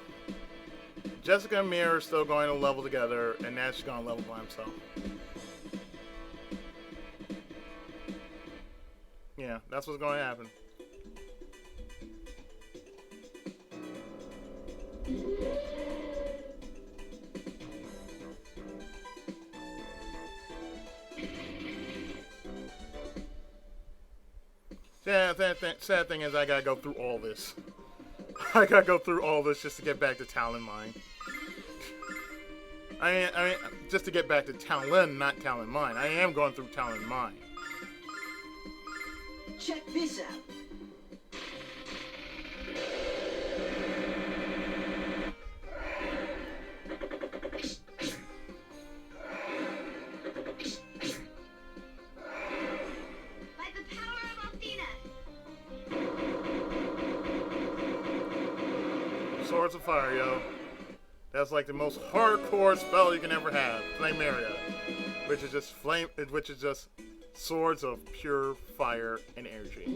Jessica and Mira are still going to level together, and Nash is going to level by himself. Yeah, that's what's going to happen. Yeah, sad thing is I gotta go through all this. I gotta go through all this just to get back to Talon Mine. I mean, just to get back to Talon, not Talon Mine. I am going through Talon Mine. Check this out. By the power of Athena. Swords of Fire, yo. That's like the most hardcore spell you can ever have. Flameria, which is just swords of pure fire and energy.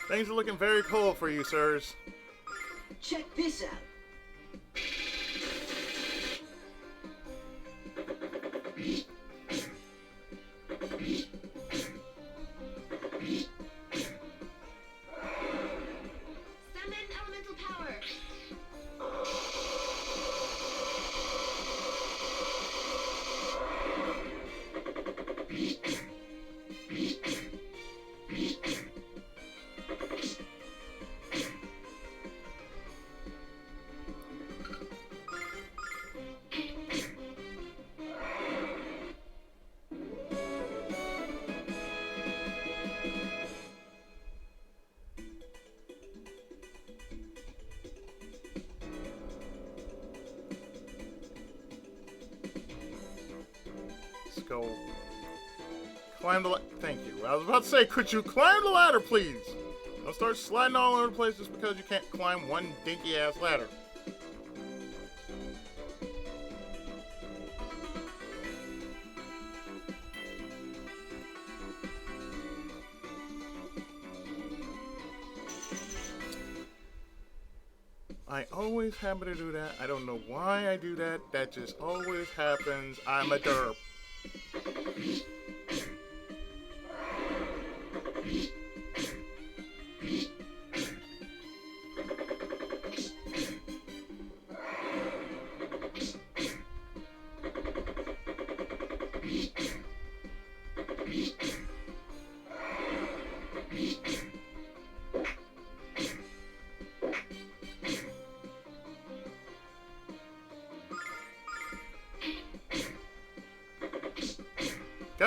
Things are looking very cold for you, sirs. Check this out. Summon elemental power. Let's go. Climb the ladder. Thank you. I was about to say, could you climb the ladder, please? Don't start sliding all over the place just because you can't climb one dinky ass ladder. I always happen to do that. I don't know why I do that. That just always happens. I'm a derp.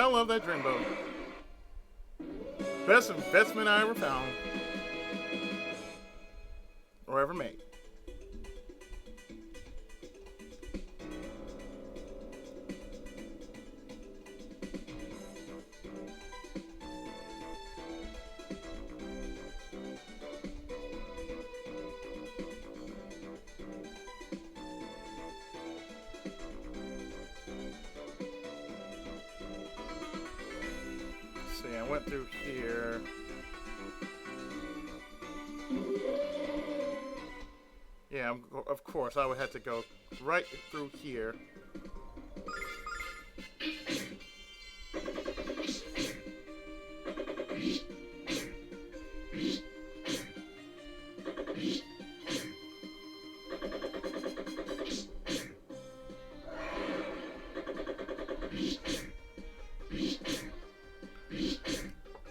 I love that dreamboat. Best investment I ever found. Or ever made. See, I went through here. Yeah, of course, I would have to go right through here.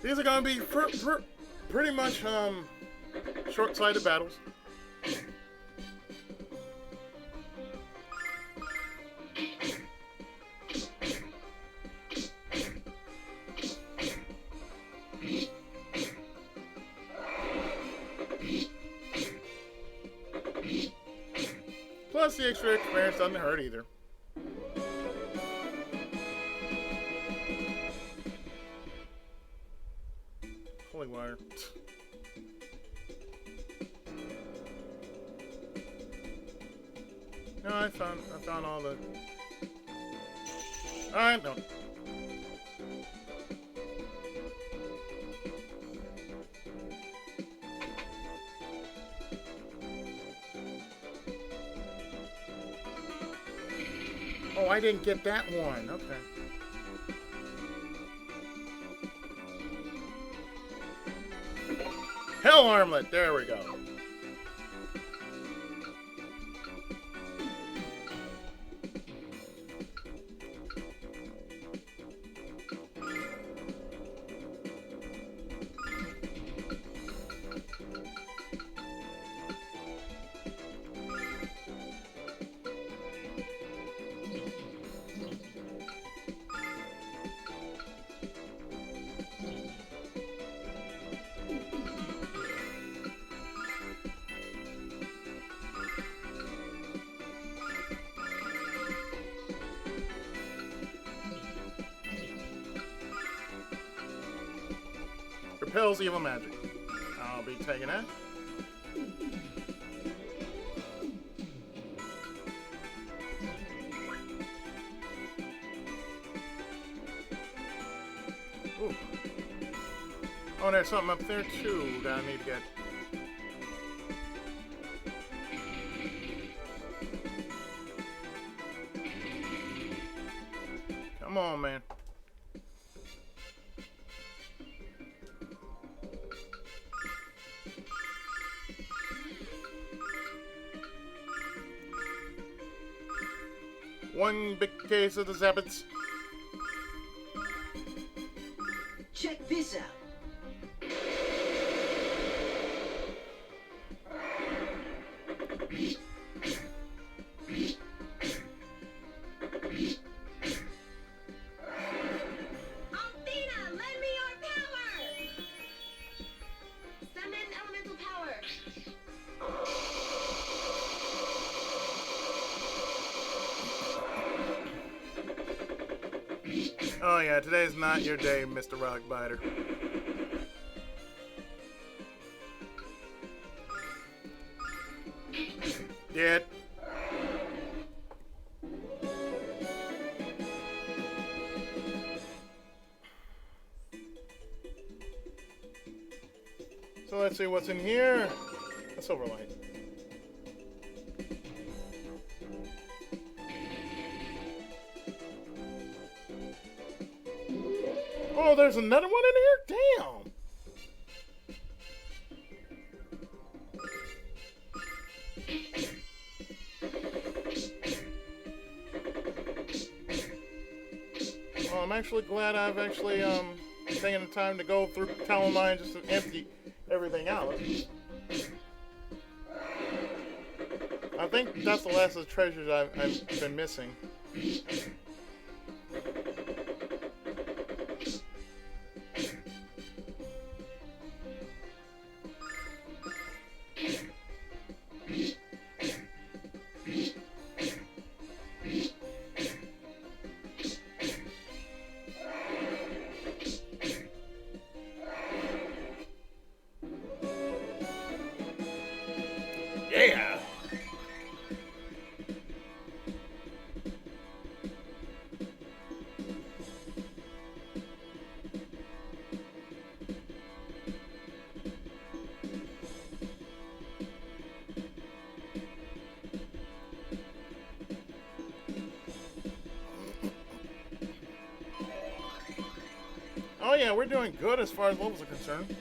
These are gonna be pretty much short-sighted battles. Plus, the extra experience doesn't hurt either. Holy wire. No, I found all the. Alright, no. Oh, I didn't get that one. Okay. Hell armlet. There we go. Repels evil magic. I'll be taking that. Ooh. Oh, there's something up there too that I need to get. Come on, man. One big case of the zabbits. Check this out. Althena, lend me your power! Summon elemental power. Oh yeah, today's not your day, Mr. Rockbiter. Dead. So let's see what's in here. A silver light. Oh, there's another one in here? Damn. Well, I'm actually glad I've actually taken the time to go through Talon Mine just to empty everything out. I think that's the last of the treasures I've been missing. yeah, we're doing good as far as levels are concerned.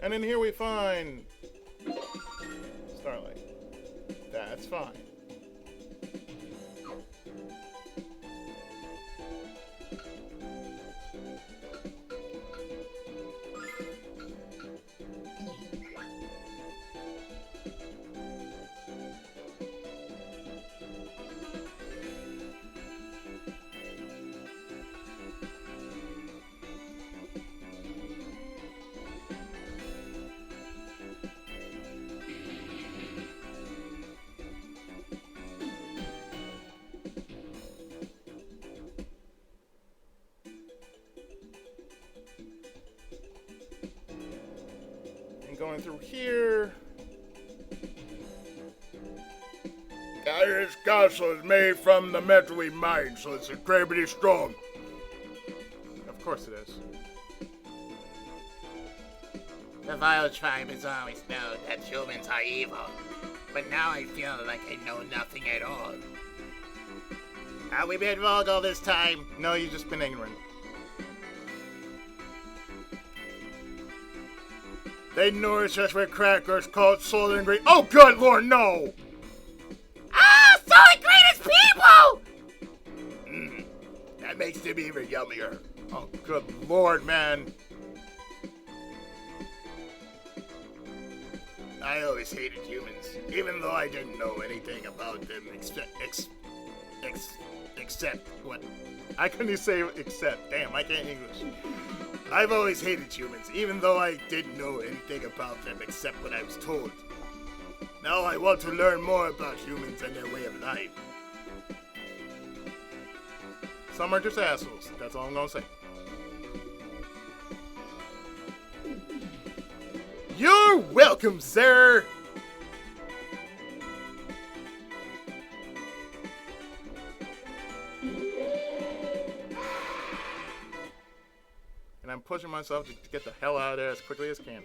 And in here we find Starlight. That's fine. Going through here. This castle is made from the metal we mine, so it's incredibly strong. Of course it is. The Vile tribe has always known that humans are evil, but now I feel like I know nothing at all. Have we been wrong all this time? No, you've just been ignorant. They nourish us with crackers called Soul and Green. Oh, good Lord, no! Ah, Solid Greatest people! That makes them even yummier. Oh, good Lord, man. I always hated humans, even though I didn't know anything about them except what. I couldn't even say except. Damn, I can't English. I've always hated humans, even though I didn't know anything about them except what I was told. Now I want to learn more about humans and their way of life. Some are just assholes. That's all I'm gonna say. You're welcome, sir. And I'm pushing myself to get the hell out of there as quickly as can.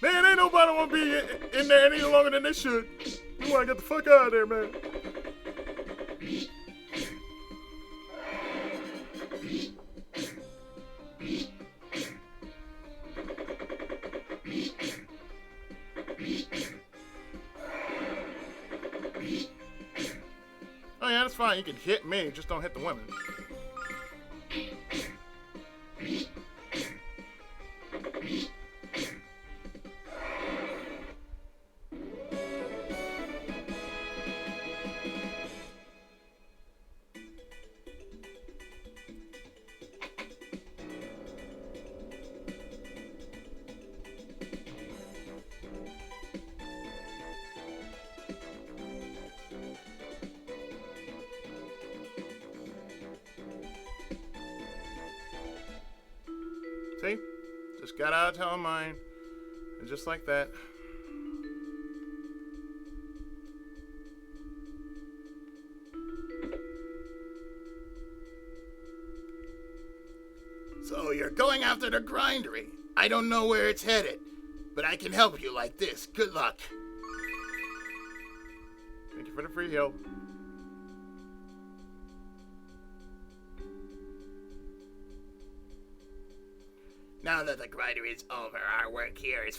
Man, ain't nobody want to be in there any longer than they should. You want to get the fuck out of there, man. Oh yeah, that's fine. You can hit me, just don't hit the women. See? Just got out of Talon Mine. And just like that. So you're going after the grindery. I don't know where it's headed, but I can help you like this. Good luck. Thank you for the free heal. Now that the grinder is over, our work here is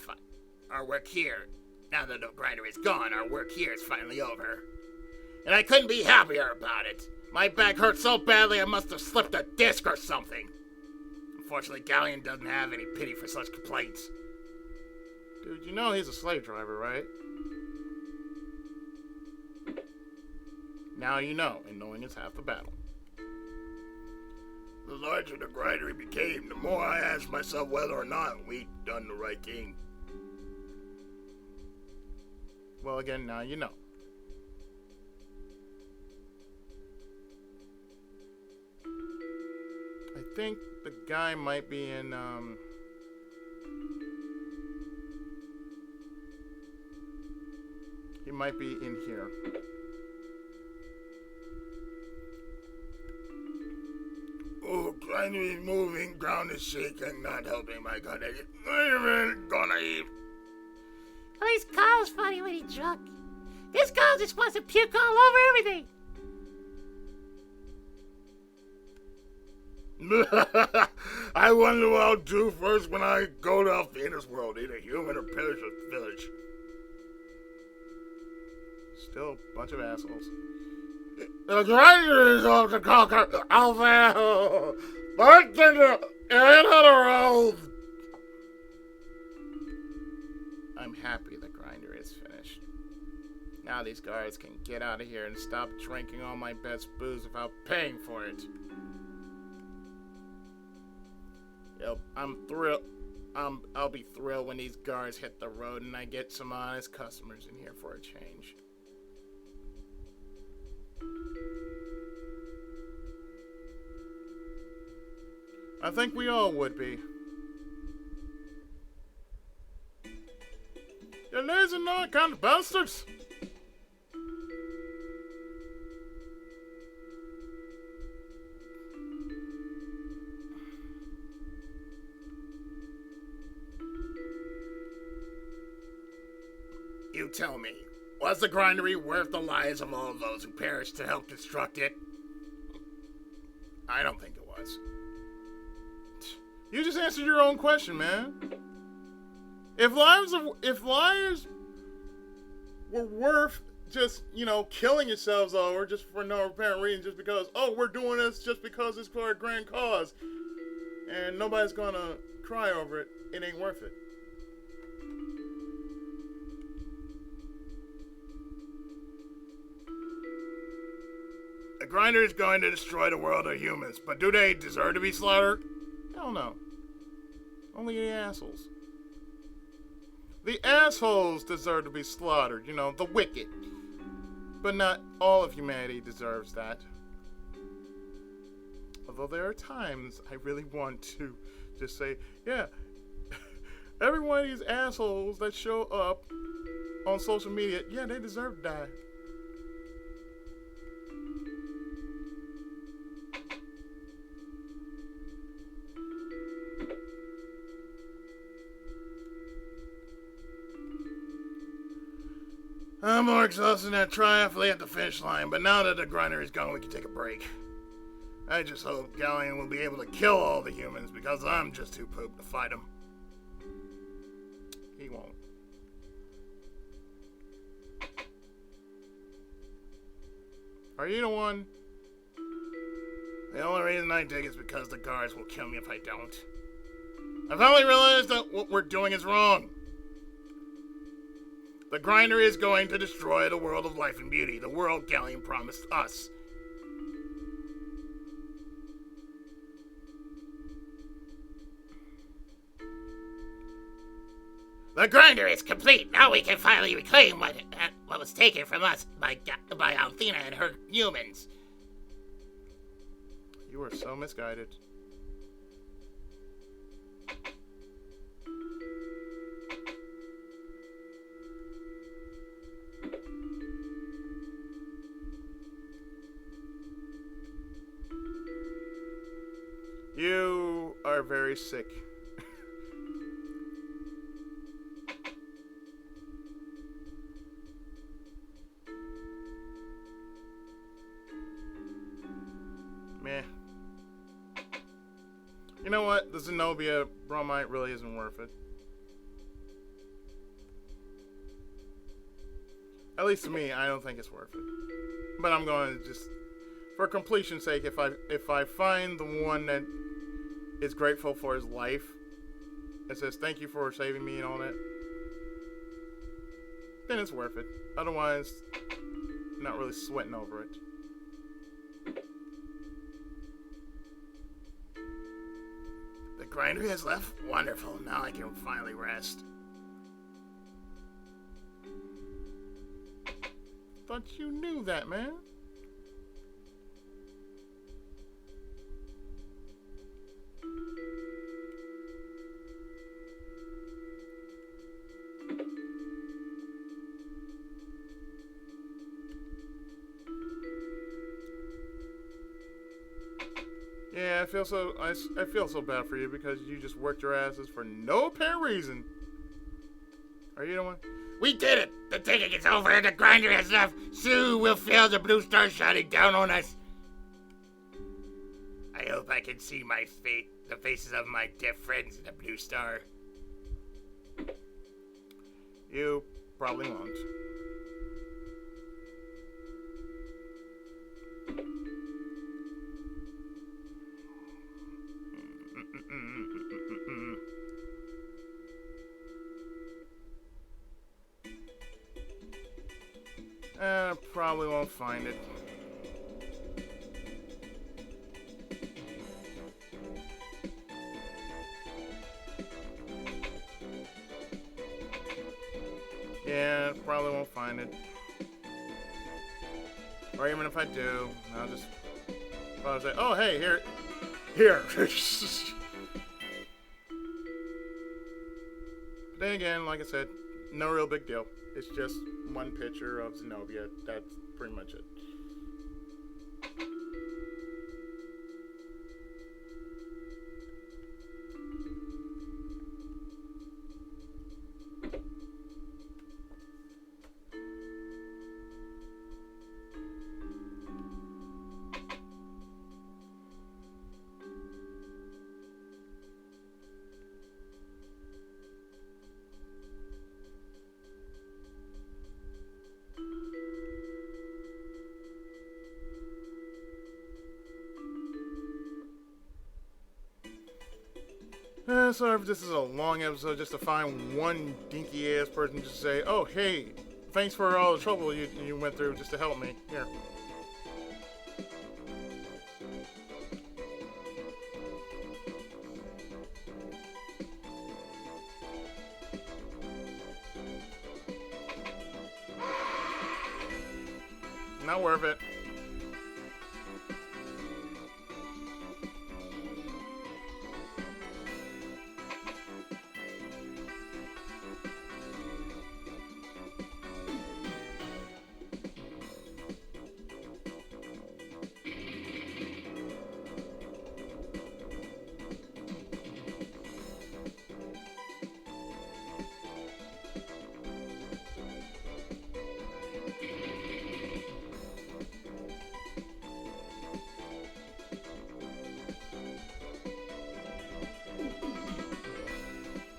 now that the grinder is gone, our work here is finally over. And I couldn't be happier about it. My back hurt so badly I must have slipped a disc or something. Unfortunately, Galleon doesn't have any pity for such complaints. Dude, you know he's a slave driver, right? Now you know, and knowing is half the battle. The larger the grindery became, the more I asked myself whether or not we'd done the right thing. Well, again, now you know. I think the guy might be in, He might be in here. Oh, grindery moving, ground is shaking, not helping my gun. I'm gonna eat. At least Carl's funny when he's drunk. This girl just wants to puke all over everything. I wonder what I'll do first when I go to Althena's world, eat a human or perish a village. Still a bunch of assholes. The grinder is off to conquer Althena! Bartender, in on the road! I'm happy the grinder is finished. Now these guards can get out of here and stop drinking all my best booze without paying for it. Yep, I'm thrilled. I'll be thrilled when these guards hit the road and I get some honest customers in here for a change. I think we all would be. You lazy non-kind of bastards! You tell me, was the grindery worth the lives of all those who perished to help construct it? I don't think it was. You just answered your own question, man. If lives were worth just, killing yourselves over just for no apparent reason, just because, we're doing this just because it's for a grand cause, and nobody's gonna cry over it, it ain't worth it. The grinder is going to destroy the world of humans, but do they deserve to be slaughtered? Hell no. Only the assholes. The assholes deserve to be slaughtered, the wicked. But not all of humanity deserves that. Although there are times I really want to just say, yeah, every one of these assholes that show up on social media, yeah, they deserve to die. I'm more exhausted than a triathlete at the finish line, but now that the grinder is gone, we can take a break. I just hope Galleon will be able to kill all the humans, because I'm just too pooped to fight him. He won't. Are you the one? The only reason I dig is because the guards will kill me if I don't. I finally realized that what we're doing is wrong. The grinder is going to destroy the world of life and beauty, the world Galleon promised us. The grinder is complete. Now we can finally reclaim what was taken from us by Althena and her humans. You are so misguided. You are very sick. Meh. You know what? The Zenobia bromite really isn't worth it. At least to me, I don't think it's worth it. But I'm going to just, for completion's sake, if I find the one that is grateful for his life, it says thank you for saving me and all that, then it's worth it. Otherwise, I'm not really sweating over it. The grinder has left. Wonderful. Now I can finally rest. Thought you knew that, man. I feel so bad for you because you just worked your asses for no apparent reason. Are you the one? We did it! The ticket is over and the grinder has left. Soon we'll feel the blue star shining down on us. I hope I can see the faces of my dear friends in the blue star. You probably won't. Probably won't find it. Yeah, probably won't find it. Or even if I do, I'll just probably say, oh, hey, here. But then again, like I said, no real big deal. It's just one picture of Zenobia. That's pretty much it. Sorry if this is a long episode just to find one dinky ass person to say, oh, hey, thanks for all the trouble you went through just to help me. Here. Not worth it.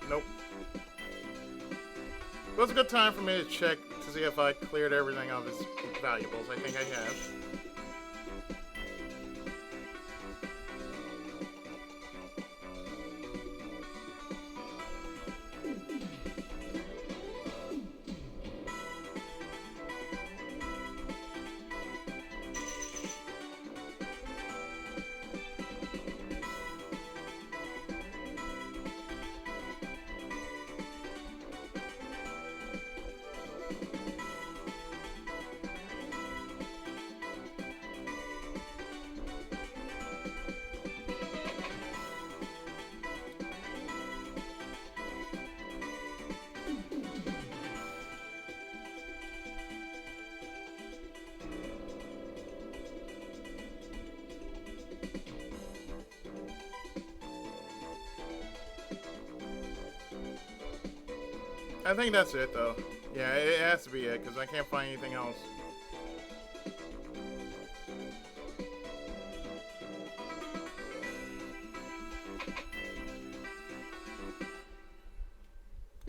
Nope. It was a good time for me to check to see if I cleared everything of his valuables. I think I have. I think that's it, though. Yeah, it has to be it, because I can't find anything else.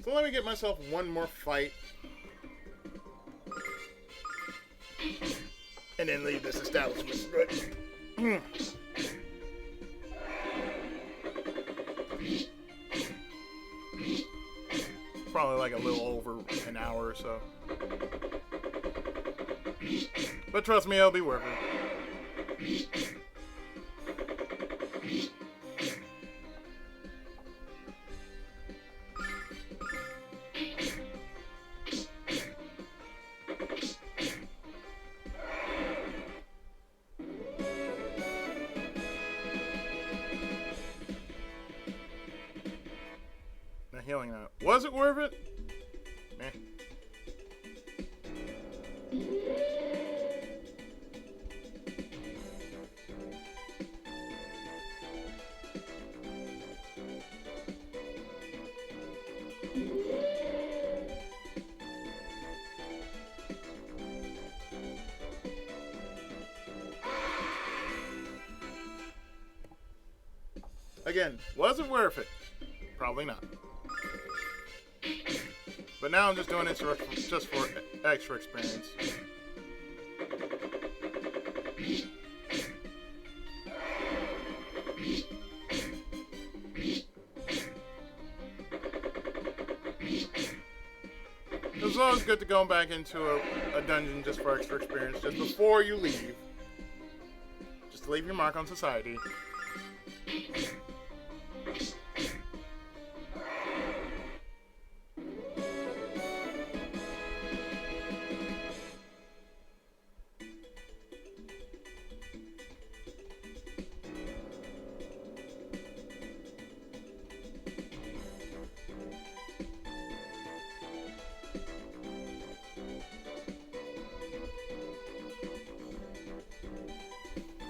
So let me get myself one more fight. And then leave this establishment. Good. Probably like a little over an hour or so. But trust me, it'll be worth it. Healing that. Was it worth it? Meh. again, was it worth it? Probably not. But now I'm just doing it just for extra experience. It's always good to go back into a dungeon just for extra experience, just before you leave. Just to leave your mark on society.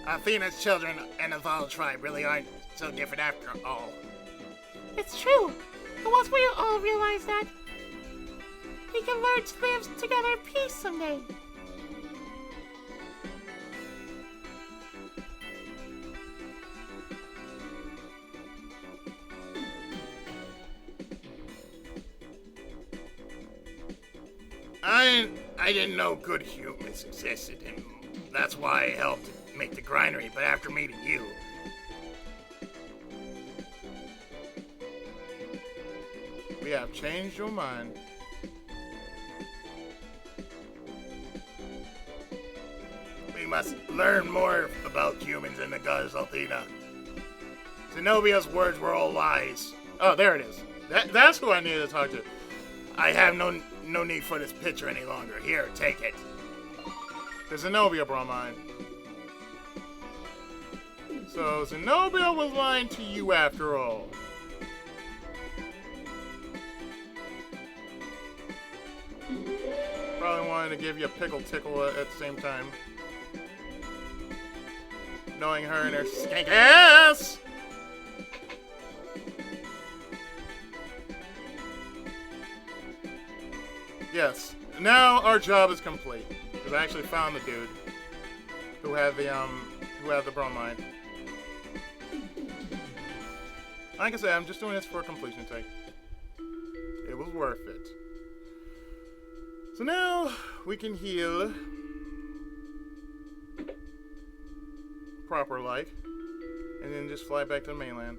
Athena's children and the Vol tribe really aren't so different after all. It's true. And once we all realize that, we can learn to live together in peace someday. I didn't know good humans existed, and that's why I helped make the grindery, but after meeting you... We have changed your mind. We must learn more about humans and the goddess Athena. Zenobia's words were all lies. Oh, there it is. That's who I needed to talk to. I have no need for this picture any longer. Here, take it. The Zenobia brought mine. So Zenobia was lying to you after all. Probably wanted to give you a pickle tickle at the same time. Knowing her and her skank ass! Yes. Now our job is complete. Because I actually found the dude who had the bromide. Like I said, I'm just doing this for completion's sake. It was worth it. So now we can heal proper like, and then just fly back to the mainland.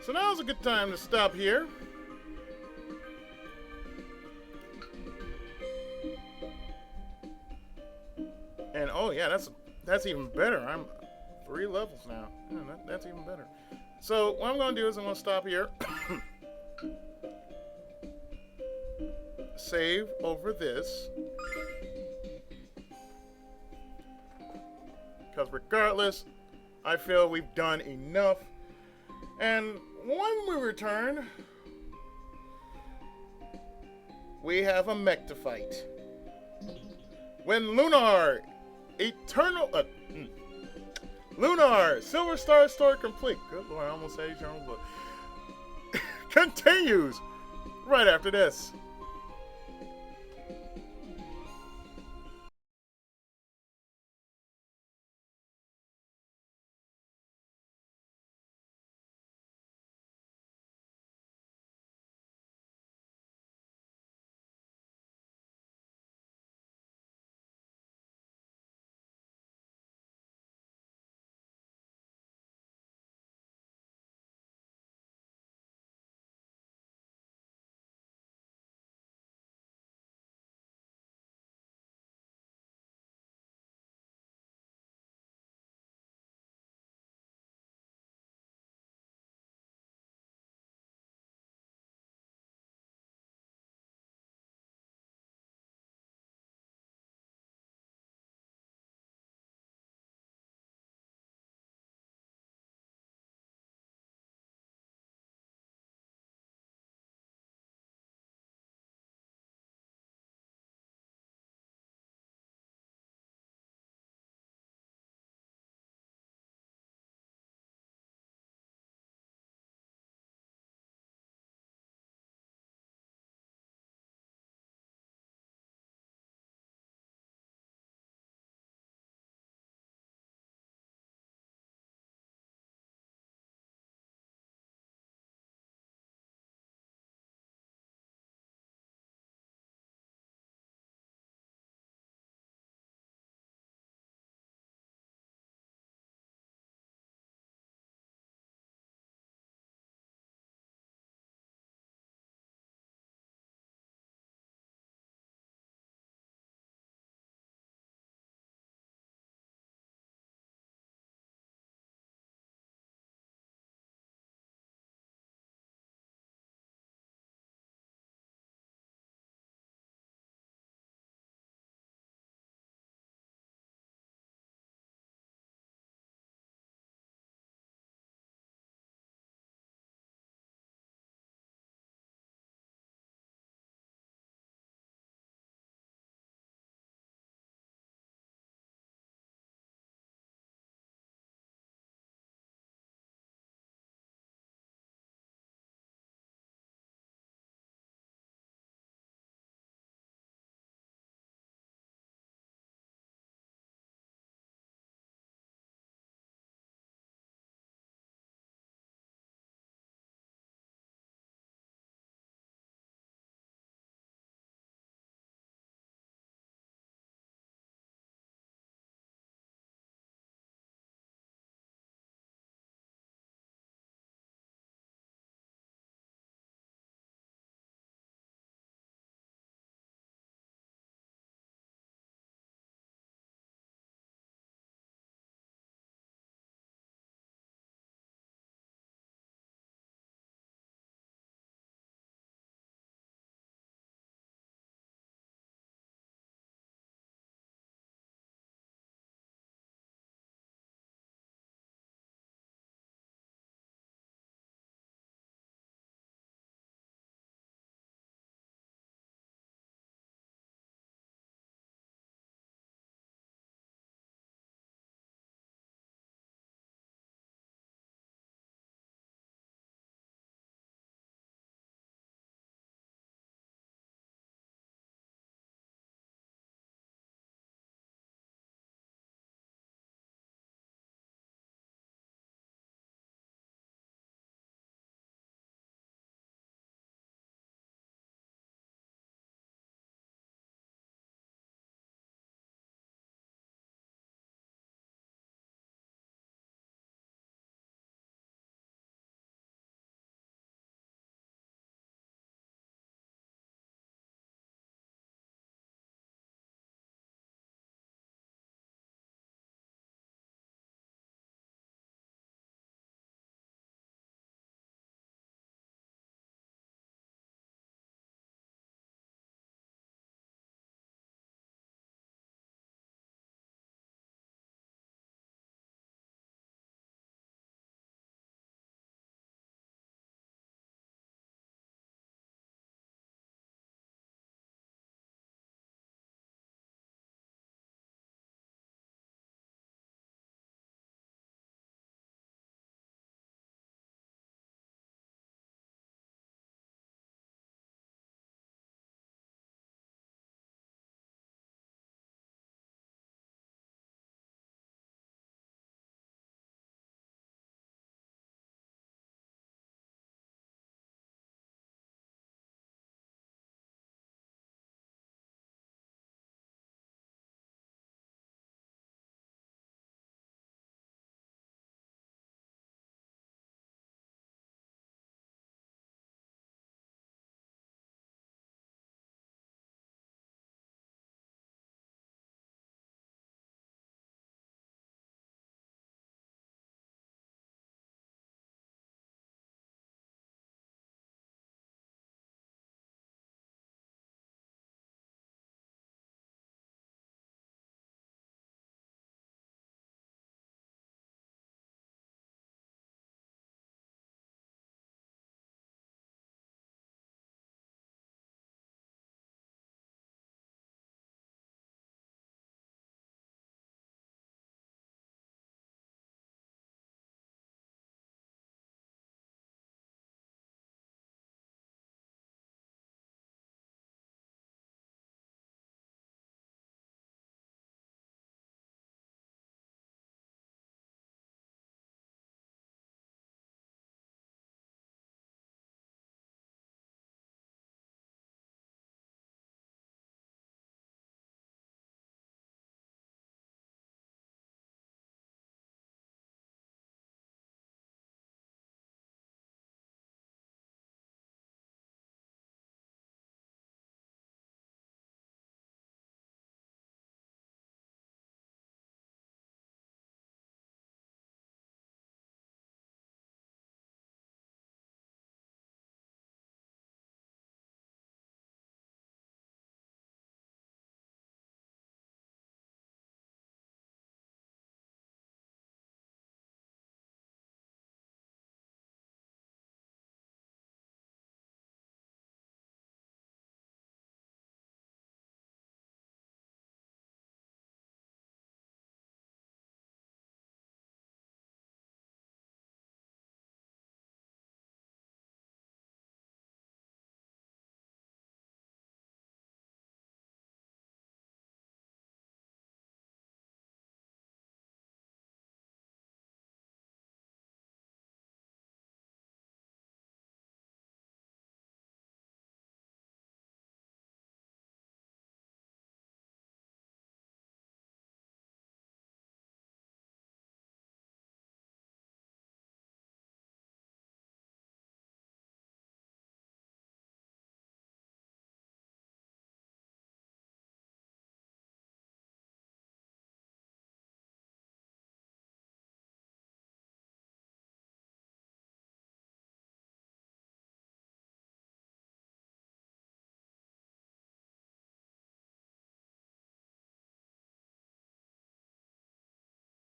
So now's a good time to stop here. And oh yeah, that's even better. I'm 3 levels now. Yeah, that's even better. So what I'm gonna do is I'm gonna stop here. Save over this. Because regardless, I feel we've done enough. And when we return, we have a mech to fight. When Lunar, Lunar, Silver Star story complete. Good Lord, I almost said Eternal Blood. Continues right after this.